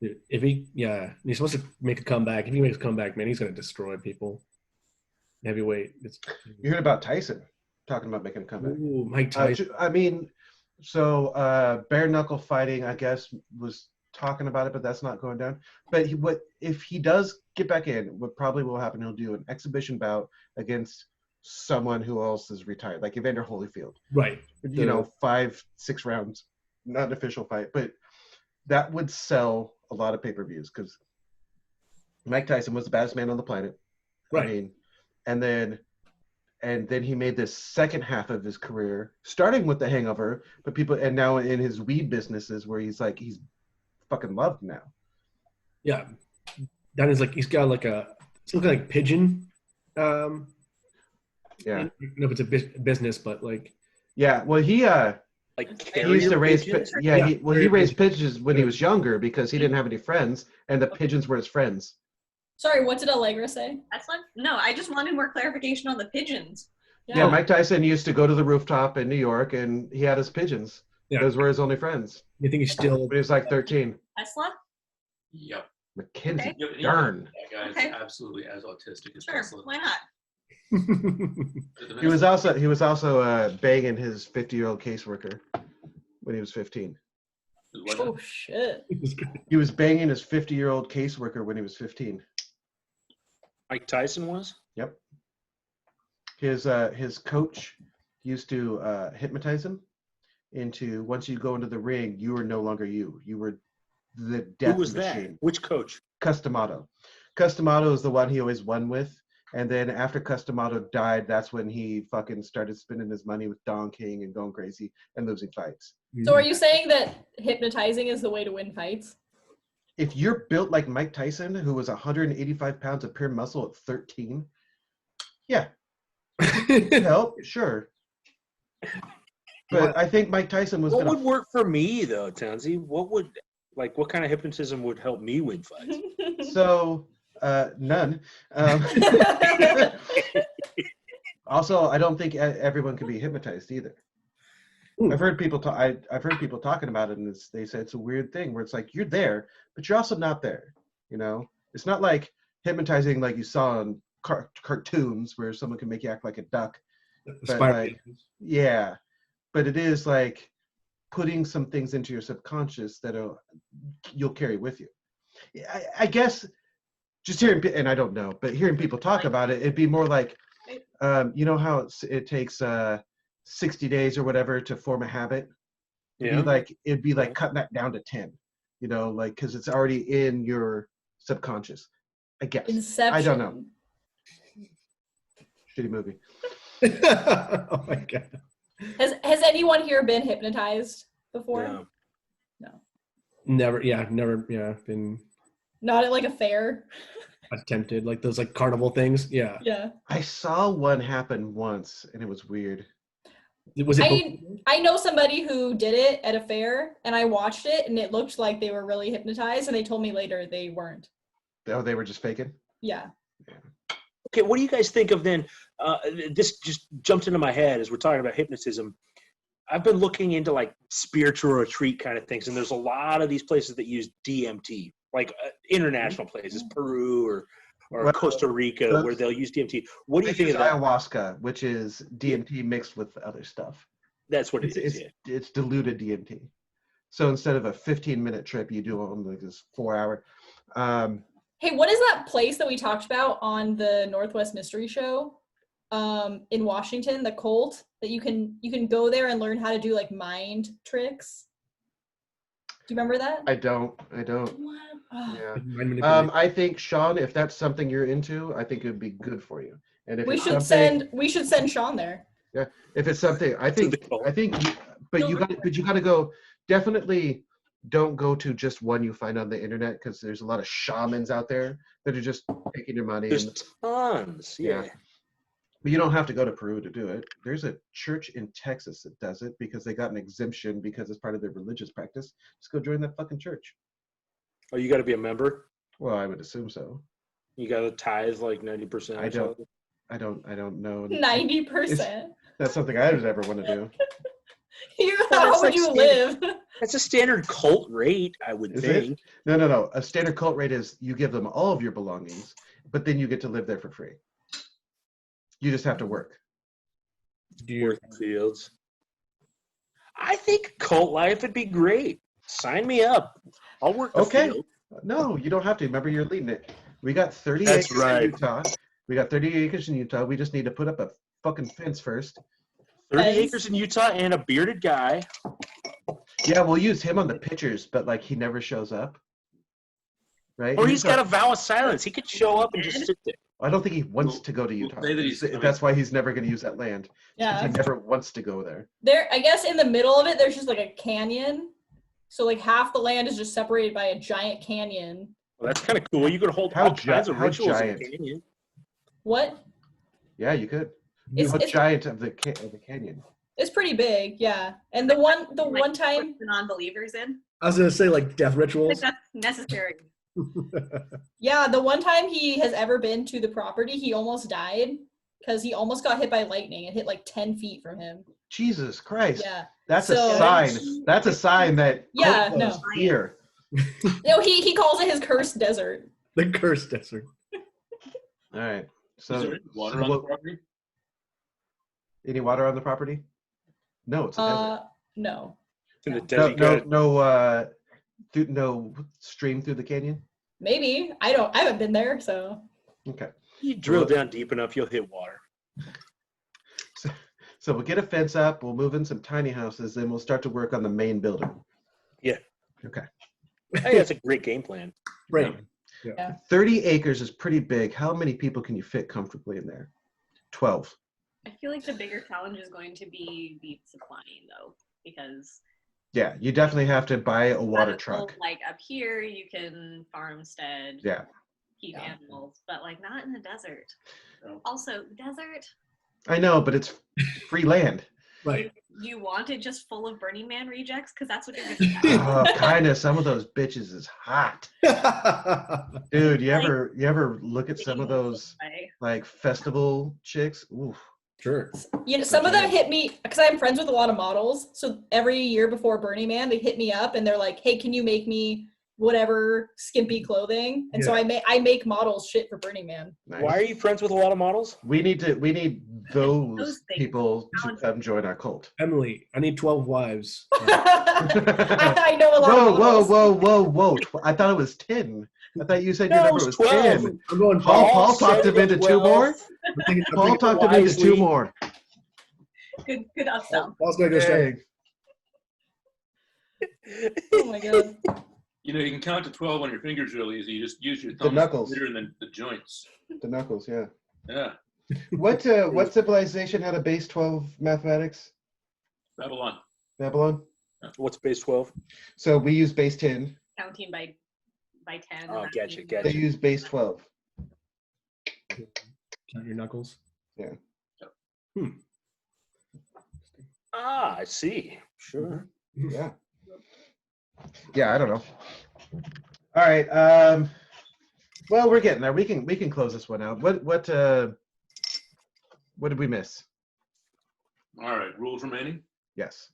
Dude, he's supposed to make a comeback. If he makes a comeback, man, he's gonna destroy people. Heavyweight. You heard about Tyson talking about making a comeback. Ooh, Mike Tyson. Bare knuckle fighting, I guess, was talking about it, but that's not going down. But if he does get back in, what probably will happen, he'll do an exhibition bout against someone who else is retired, like Evander Holyfield. Right. 5-6 rounds, not an official fight, but that would sell a lot of pay-per-views because Mike Tyson was the baddest man on the planet. Right. I mean, and then he made this second half of his career, starting with The Hangover, and now in his weed businesses where he's fucking loved now. Yeah. That is like he's got like it's looking like pigeon. Yeah. I don't know if it's a business, but like. Yeah. Well, he used to raise pigeons? he raised pigeons when he was younger because he didn't have any friends, and the pigeons were his friends. Sorry, what did Allegra say? That's not, no, I just wanted more clarification on the pigeons. Yeah, Mike Tyson used to go to the rooftop in New York, and he had his pigeons. Yeah. Those were his only friends. You think he's still? When he was like 13. Tesla? Yep. Mackenzie Okay. Dern. That guy's Okay. absolutely as autistic as Sure, Tesla. why not? He was also banging his 50-year-old caseworker when he was 15. Oh shit. He was banging his 50-year-old caseworker when he was 15. Mike Tyson was? Yep. His coach used to hypnotize him into, once you go into the ring, you are no longer you. You were the death Who was machine. that? Which coach? Customato. Customato is the one he always won with. And then after Customato died, that's when he fucking started spending his money with Don King and going crazy and losing fights. So are you saying that hypnotizing is the way to win fights? If you're built like Mike Tyson, who was 185 pounds of pure muscle at 13, yeah, help, sure. But I think Mike Tyson was What going would work for me though, Townsy? What kind of hypnotism would help me win fights? So None. Also, I don't think everyone can be hypnotized either. Ooh. I've heard people talk. I've heard people talking about it, and they say it's a weird thing where it's like you're there, but you're also not there. You know, it's not like hypnotizing like you saw in cartoons where someone can make you act like a duck. But like, yeah, but it is like putting some things into your subconscious that you'll carry with you. I guess just hearing, and I don't know, but hearing people talk about it, it'd be more like, you know how it takes 60 days or whatever to form a habit. It'd be like cutting that down to 10. You know, like because it's already in your subconscious. I guess. Inception. I don't know. Shitty movie. Oh my god. Has anyone here been hypnotized before? No. Never. Yeah, never. Yeah, been. Not at like a fair. Attempted like those like carnival things. Yeah. Yeah. I saw one happen once, and it was weird. Was it? I know somebody who did it at a fair, and I watched it, and it looked like they were really hypnotized, and they told me later they weren't. Oh, they were just faking? Yeah. Okay, what do you guys think of then? This just jumped into my head as we're talking about hypnotism. I've been looking into like spiritual retreat kind of things, and there's a lot of these places that use DMT, like international places, Peru or Costa Rica, where they'll use DMT. What do you think of that? Ayahuasca, which is DMT mixed with other stuff. That's what it is. It's diluted DMT. So instead of a 15-minute trip, you do on like this 4-hour. Hey, what is that place that we talked about on the Northwest Mystery Show in Washington, the cult, that you can go there and learn how to do like mind tricks? Do you remember that? I don't. What? Oh. Yeah. I think, Sean, if that's something you're into, I think it would be good for you. And if we should send Sean there. Yeah, if it's something, I think, but you got to go. Definitely, don't go to just one you find on the internet because there's a lot of shamans out there that are just taking your money. There's tons. Yeah. But you don't have to go to Peru to do it. There's a church in Texas that does it because they got an exemption because it's part of their religious practice. Just go join that fucking church. Oh, you got to be a member? Well, I would assume so. You got to tithe like 90%. I don't know. 90%. That's something I would ever want to do. How would you live? That's a standard cult rate, I would think. No. A standard cult rate is you give them all of your belongings, but then you get to live there for free. You just have to work. Do your fields. I think cult life would be great. Sign me up. I'll work the field. No, you don't have to. Remember, you're leading it. We got 30 That's acres right. in Utah. We got 30 acres in Utah. We just need to put up a fucking fence first. 30 acres in Utah and a bearded guy. Yeah, we'll use him on the pictures, but like he never shows up. Right? Or he's got a vow of silence. He could show up and just sit there. I don't think he wants to go to Utah. That's why he's never going to use that land. Yeah. He never wants to go there. I guess in the middle of it, there's just like a canyon. So like half the land is just separated by a giant canyon. Well, that's kind of cool. You could hold all kinds of rituals in the canyon. What? Yeah, you could. It's giant of the canyon. It's pretty big, yeah. And the one time the non-believers in. I was gonna say like death rituals. That's necessary. Yeah, the one time he has ever been to the property, he almost died because he almost got hit by lightning. It hit like 10 feet from him. Jesus Christ. Yeah. That's a sign. That's a sign that here. No, he calls it his cursed desert. The cursed desert. All right. So is there water on the property? Any water on the property? No, it's a desert. No. In the desert. No stream through the canyon? Maybe. I haven't been there, so. Okay. You drill down deep enough, you'll hit water. So we'll get a fence up, we'll move in some tiny houses, then we'll start to work on the main building. Yeah. Okay. I think that's a great game plan. Right. Yeah. 30 acres is pretty big. How many people can you fit comfortably in there? 12. I feel like the bigger challenge is going to be the supplying, though, because yeah, you definitely have to buy a water truck. Like up here, you can farmstead, keep animals, but like not in the desert. No. Also, desert. I know, but it's free land. Right. You want it just full of Burning Man rejects? Because that's what you're gonna get. Oh, kind of. Some of those bitches is hot. Dude, you ever look at some of those like festival chicks? Oof. Sure. You know, some of them hit me because I'm friends with a lot of models. So every year before Burning Man, they hit me up and they're like, "Hey, can you make me whatever skimpy clothing?" And so I make models shit for Burning Man. Nice. Why are you friends with a lot of models? We need those things. people to come join our cult. Emily, I need 12 wives. I know a lot of models. Whoa. I thought it was 10. I thought you said your number was 12. 10. I'm going Paul talked him into 2 more. Paul talked him into 2 more. Good upsell. Paul's going to go straight. Oh my god. You know, you can count to 12 on your fingers real easy. You just use your The thumbs, knuckles. and then the joints. The knuckles, yeah. Yeah, What civilization had a base 12 mathematics? Babylon. Babylon? What's base 12? So we use base 10. Counting by 10. Oh, and gotcha. They use base 12. Count your knuckles. Yeah. Ah, I see. Sure. Yeah. Yeah, I don't know. All right. Well, we're getting there. We can close this one out. What did we miss? All right, rules remaining. Yes.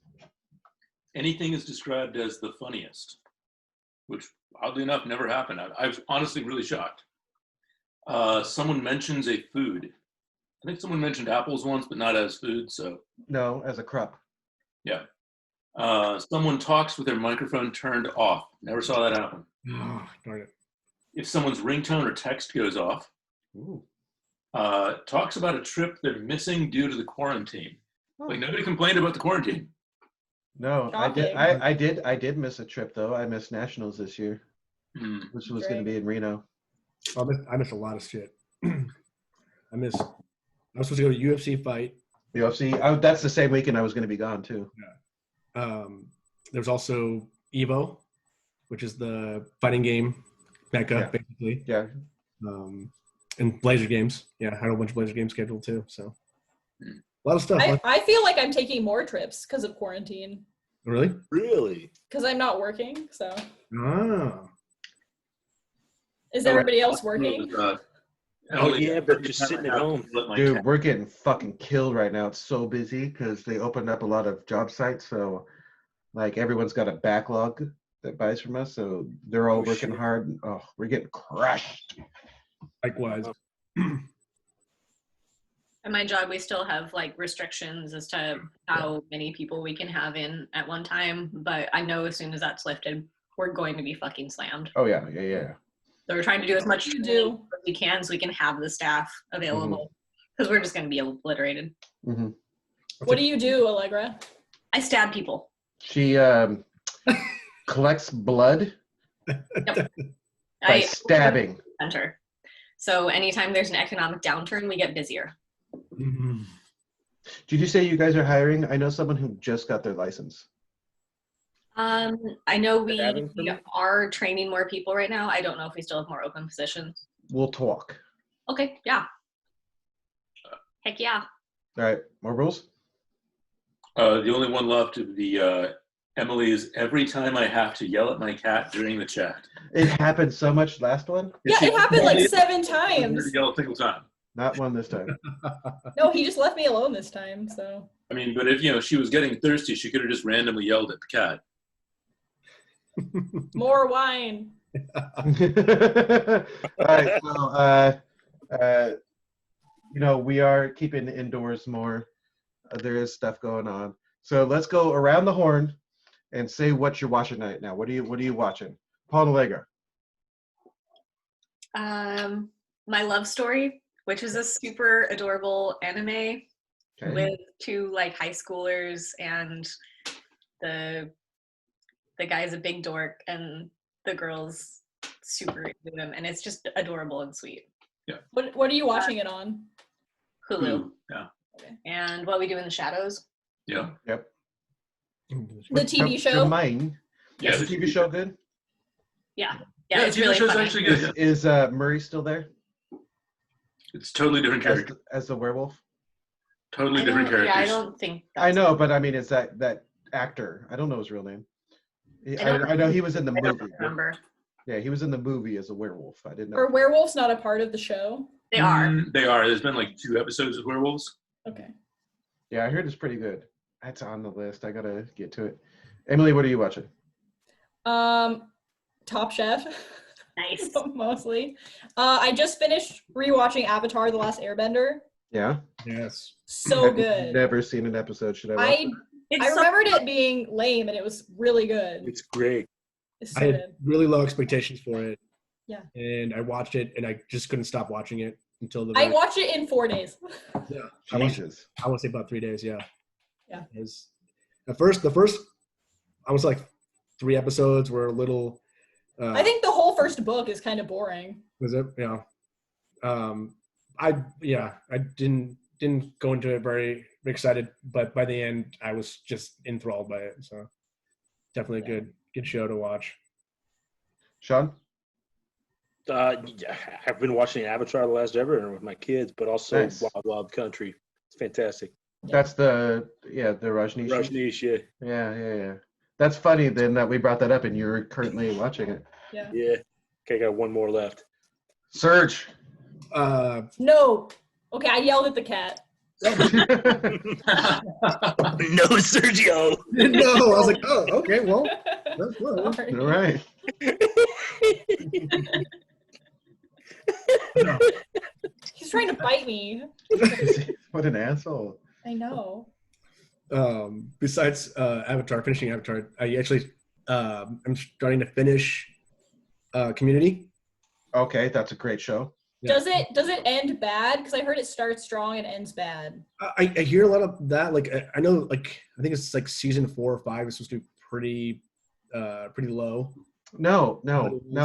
Anything is described as the funniest, which oddly enough never happened. I was honestly really shocked. Someone mentions a food. I think someone mentioned apples once, but not as food. So No, as a crop. yeah. Someone talks with their microphone turned off. Never saw that happen. Oh, darn it. If someone's ringtone or text goes off, Ooh. talks about a trip they're missing due to the quarantine. Like nobody complained about the quarantine. No, Shocking. I did miss a trip though. I missed nationals this year, Hmm. which was going to be in Reno. I missed a lot of shit. I was supposed to go to UFC fight. UFC. That's the same weekend I was going to be gone too. There's also Evo, which is the fighting game mecca, basically. Yeah. And Blazer games. Yeah, I had a bunch of Blazer games scheduled too. So a lot of stuff. I feel like I'm taking more trips because of quarantine. Really? Really? Because I'm not working, so. Ah. Is everybody else working? Oh, yeah, but just sitting at home. Dude, we're getting fucking killed right now. It's so busy because they opened up a lot of job sites. So, like, everyone's got a backlog that buys from us. So they're all working hard. Oh, we're getting crushed. Likewise. At my job, we still have like restrictions as to how many people we can have in at one time. But I know as soon as that's lifted, we're going to be fucking slammed. Oh, yeah. So we're trying to do as much You do. as we can so we can have the staff available because we're just going to be obliterated. Mm-hmm. What do you do, Allegra? I stab people. She collects blood by stabbing. Center. So anytime there's an economic downturn, we get busier. Mhm. Did you say you guys are hiring? I know someone who just got their license. I know we Having them? are training more people right now. I don't know if we still have more open positions. We'll talk. Okay, yeah. Heck yeah. All right. More rules? The only one left of the Emily is every time I have to yell at my cat during the chat. It happened so much last one. Yeah, it happened like 7 I'm times. to yell a single time. Not one this time. No, he just left me alone this time, so. I mean, but if she was getting thirsty, she could have just randomly yelled at the cat. More wine. All right. So, we are keeping indoors more. There is stuff going on. So let's go around the horn and say what you're watching right now. What are you watching? Paul and Allegra. My Love Story, which is a super adorable anime Okay. with 2 like high schoolers, and the guy's a big dork and the girl's super into him, and it's just adorable and sweet. What are you watching it on? Hulu. Yeah. And What We Do in the Shadows. Yeah. Yep. The TV show? Mine. Yeah. Is the TV show good? Yeah, Yeah, it's TV really show's funny. actually good. Is Murray still there It's totally different character. as the werewolf? Totally different characters. Yeah, I don't think. I know, but I mean, it's that actor. I don't know his real name. I know he was in the I don't movie. remember. Yeah, he was in the movie as a werewolf. I didn't know. Are werewolves not a part of the show? They are. They are. There's been like 2 episodes of werewolves. Okay. Yeah, I heard it's pretty good. That's on the list. I gotta get to it. Emily, what are you watching? Top Chef. Nice. Mostly. I just finished rewatching Avatar: The Last Airbender. Yeah. Yes. So I've good. Never seen an episode. Should I watch it? I remembered it being lame, and it was really good. It's great. It's I so had good. really low expectations for it. Yeah. And I watched it, and I just couldn't stop watching it until the. I watched it in 4 days. Yeah. I want Jesus. to say about 3 days. Yeah. Yeah. It was, the first, I was like 3 episodes were a little. I think the whole first book is kind of boring. Was it? Yeah. I didn't go into it very excited, but by the end I was just enthralled by it. So definitely a good show to watch. Sean? Yeah, I've been watching Avatar: The Last Airbender with my kids, but also Nice. Wild Wild Country. It's fantastic. That's the Rajneesh. Rajneesh, yeah. Yeah. That's funny then that we brought that up and you're currently watching it. Yeah. Yeah. Okay, I got one more left. Serge. No. Okay, I yelled at the cat. No, Sergio. No, I was like, oh, okay, well, that's good. Sorry. All right. He's trying to bite me. What an asshole. I know. Besides finishing Avatar, I actually I'm starting to finish Community. Okay, that's a great show. Yeah. Does it end bad? Because I heard it starts strong and ends bad. I hear a lot of that. Like I know, like I think it's like season 4 or 5 is supposed to be pretty low. No,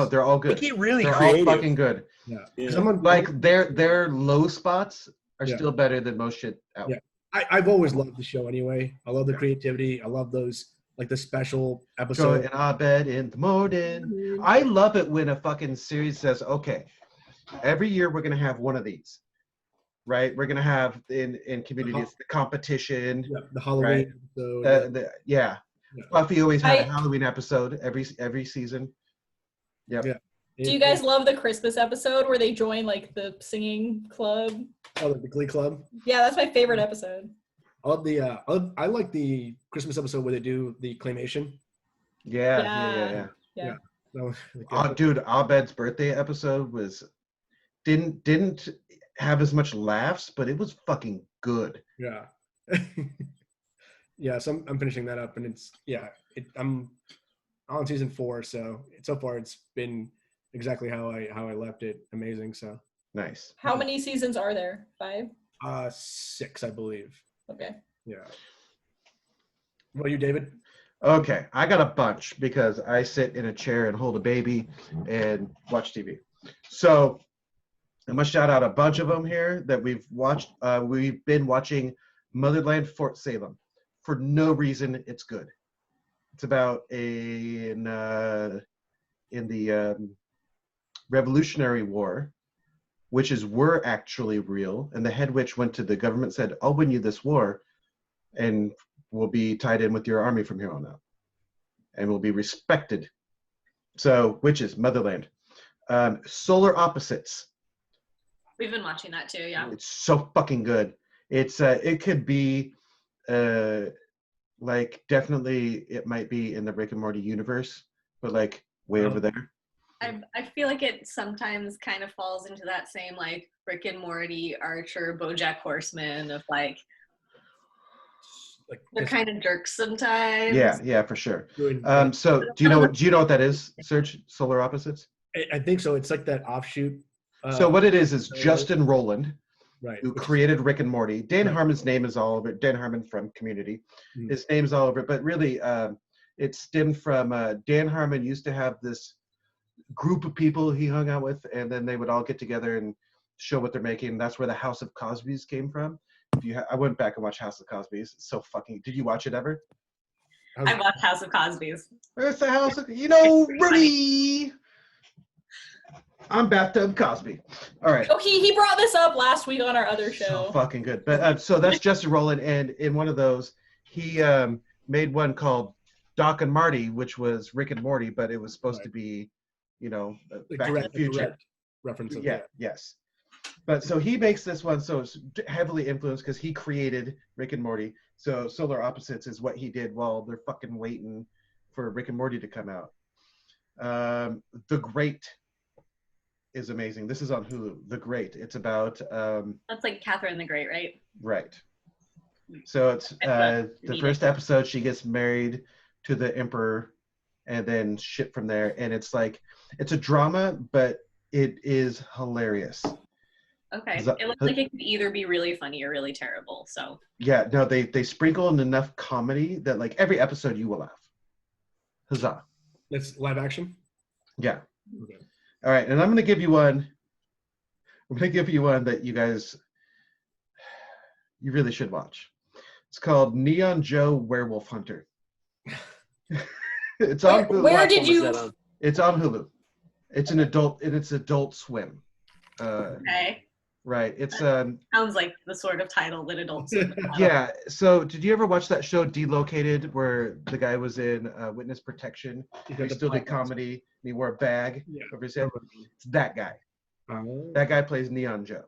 they're all good. They get really They're creative. all fucking good. Yeah, Yeah. Someone Like their low spots are Yeah. still better than most shit out. Yeah. I've always loved the show anyway. I love the creativity. I love those like the special Joy episodes. in our bed in the morning. I love it when a fucking series says, okay, every year we're gonna have one of these. Right? We're gonna have in Community it's the competition. Yeah, the Halloween Right. episode. Yeah. Yeah. Buffy always had a Halloween episode every season. Yep. Yeah. Do you guys love the Christmas episode where they join like the singing club? Oh, the Glee Club? Yeah, that's my favorite episode. I love the I like the Christmas episode where they do the claymation. Yeah. Yeah. That was really good. Oh, dude, Abed's birthday episode didn't have as much laughs, but it was fucking good. Yeah. Yeah, so I'm finishing that up, and I'm on season 4, so far it's been exactly how I left it. Amazing. So Nice. How many seasons are there? 5? 6, I believe. Okay. Yeah. What about you, David? Okay, I got a bunch because I sit in a chair and hold a baby and watch TV. So I'm gonna shout out a bunch of them here that we've watched. We've been watching Motherland Fort Salem. For no reason, it's good. It's about in the Revolutionary War, witches were actually real, and the head witch went to the government, said, "I'll win you this war, and we'll be tied in with your army from here on out, and we'll be respected." So, witches, Motherland, Solar Opposites. We've been watching that too, yeah. It's so fucking good. It's it could be like definitely it might be in the Rick and Morty universe, but like way over there. I feel like it sometimes kind of falls into that same like Rick and Morty, Archer, BoJack Horseman of like they're kind of jerks sometimes. Yeah, for sure. So do you know what that is, Serge? Solar Opposites? I think so. It's like that offshoot. So what it is Justin Rowland, right, who created Rick and Morty. Dan Harmon's name is all over it. Dan Harmon from Community. Mhm. His name's all over it. But really, it stemmed from Dan Harmon used to have this group of people he hung out with, and then they would all get together and show what they're making. That's where the House of Cosby's came from. I went back and watched House of Cosby's. It's so fucking. Did you watch it ever? I watched House of Cosby's. Where's the House of? Rudy. I'm Bathtub Cosby. All right. Oh, he brought this up last week on our other show. So fucking good. But so that's Jesse Rowland, and in one of those, he made one called Doc and Marty, which was Rick and Morty, but it was supposed to be, you know, Back to the Future. Reference of Yes. But so he makes this one, so it's heavily influenced because he created Rick and Morty. So Solar Opposites is what he did while they're fucking waiting for Rick and Morty to come out. The Great is amazing. This is on Hulu. The Great. It's about That's like Catherine the Great, right? right. So it's the first episode. She gets married to the emperor, and then shit from there. And it's like it's a drama, but it is hilarious. Okay. It looks like it could either be really funny or really terrible. So yeah, no, they sprinkle in enough comedy that like every episode you will laugh. Huzzah! That's live action. Yeah. Okay. All right, and I'm gonna give you one. I'm gonna give you one that you really should watch. It's called Neon Joe Werewolf Hunter. It's on Hulu. Where did you? It's on Hulu. It's an adult. It's Adult Swim. okay. Right. It's Sounds like the sort of title that adults would have. yeah. So did you ever watch that show Delocated, where the guy was in witness protection? He still did comedy. And he wore a bag over his head. It's that guy. That guy plays Neon Joe.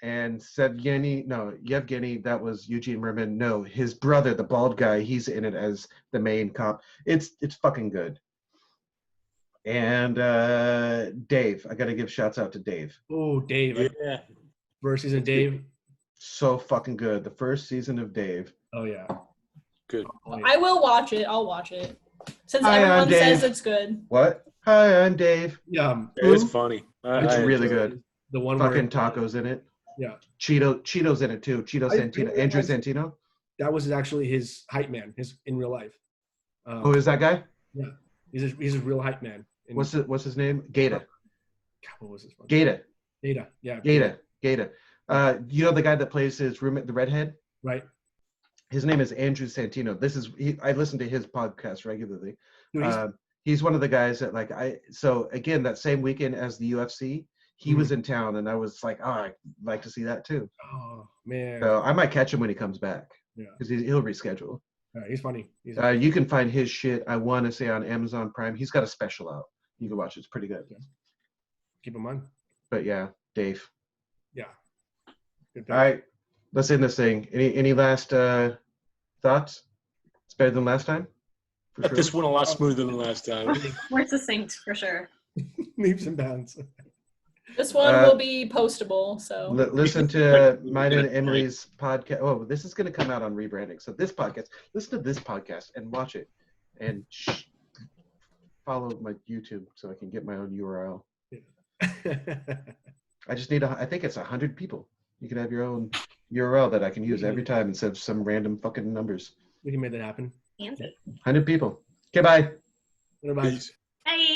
And Yevgeny, that was Eugene Merman. No, his brother, the bald guy, he's in it as the main cop. It's fucking good. And Dave, I gotta give shouts out to Dave. Oh, Dave. Yeah. First season, Dave. So fucking good. The first season of Dave. Oh yeah. Good. Oh, yeah. I will watch it. I'll watch it. Since Hi, everyone I'm Dave. says it's good. What? Hi, I'm Dave. Yeah. It's funny. It's really enjoy it. good. The one Fucking where tacos in it. Yeah. Cheeto's in it too. Cheeto I Santino. didn't Andrew realize- Santino. that was actually his hype man, his in real life. Oh, is that guy? Yeah. He's a real hype man. What's his name? Gata. God, what was his name? Gata. Gata. Yeah. Gata. You know the guy that plays his roommate, the redhead? Right. His name is Andrew Santino. I listen to his podcast regularly. No, He's one of the guys that so again, that same weekend as the UFC, he was in town, and I was like, oh, I'd like to see that too. oh man. So I might catch him when he comes back. Yeah. Because he'll reschedule. He's funny. You can find his shit, I want to say, on Amazon Prime. He's got a special out. You can watch it. It's pretty good. Keep in mind. But yeah, Dave. Yeah. Good All right, let's end this thing. Any last thoughts? It's better than last time? For sure. This went a lot smoother than last time. More succinct for sure. Leaps and bounds. This one will be postable. So listen to mine and Emily's podcast. Oh, this is going to come out on Rebranding. So listen to this podcast and watch it, and follow my YouTube so I can get my own URL. I just need I think it's 100 people. You can have your own URL that I can use every time instead of some random fucking numbers. We can make that happen. Fancy. 100 people. Okay, bye. Bye. Peace. Hey.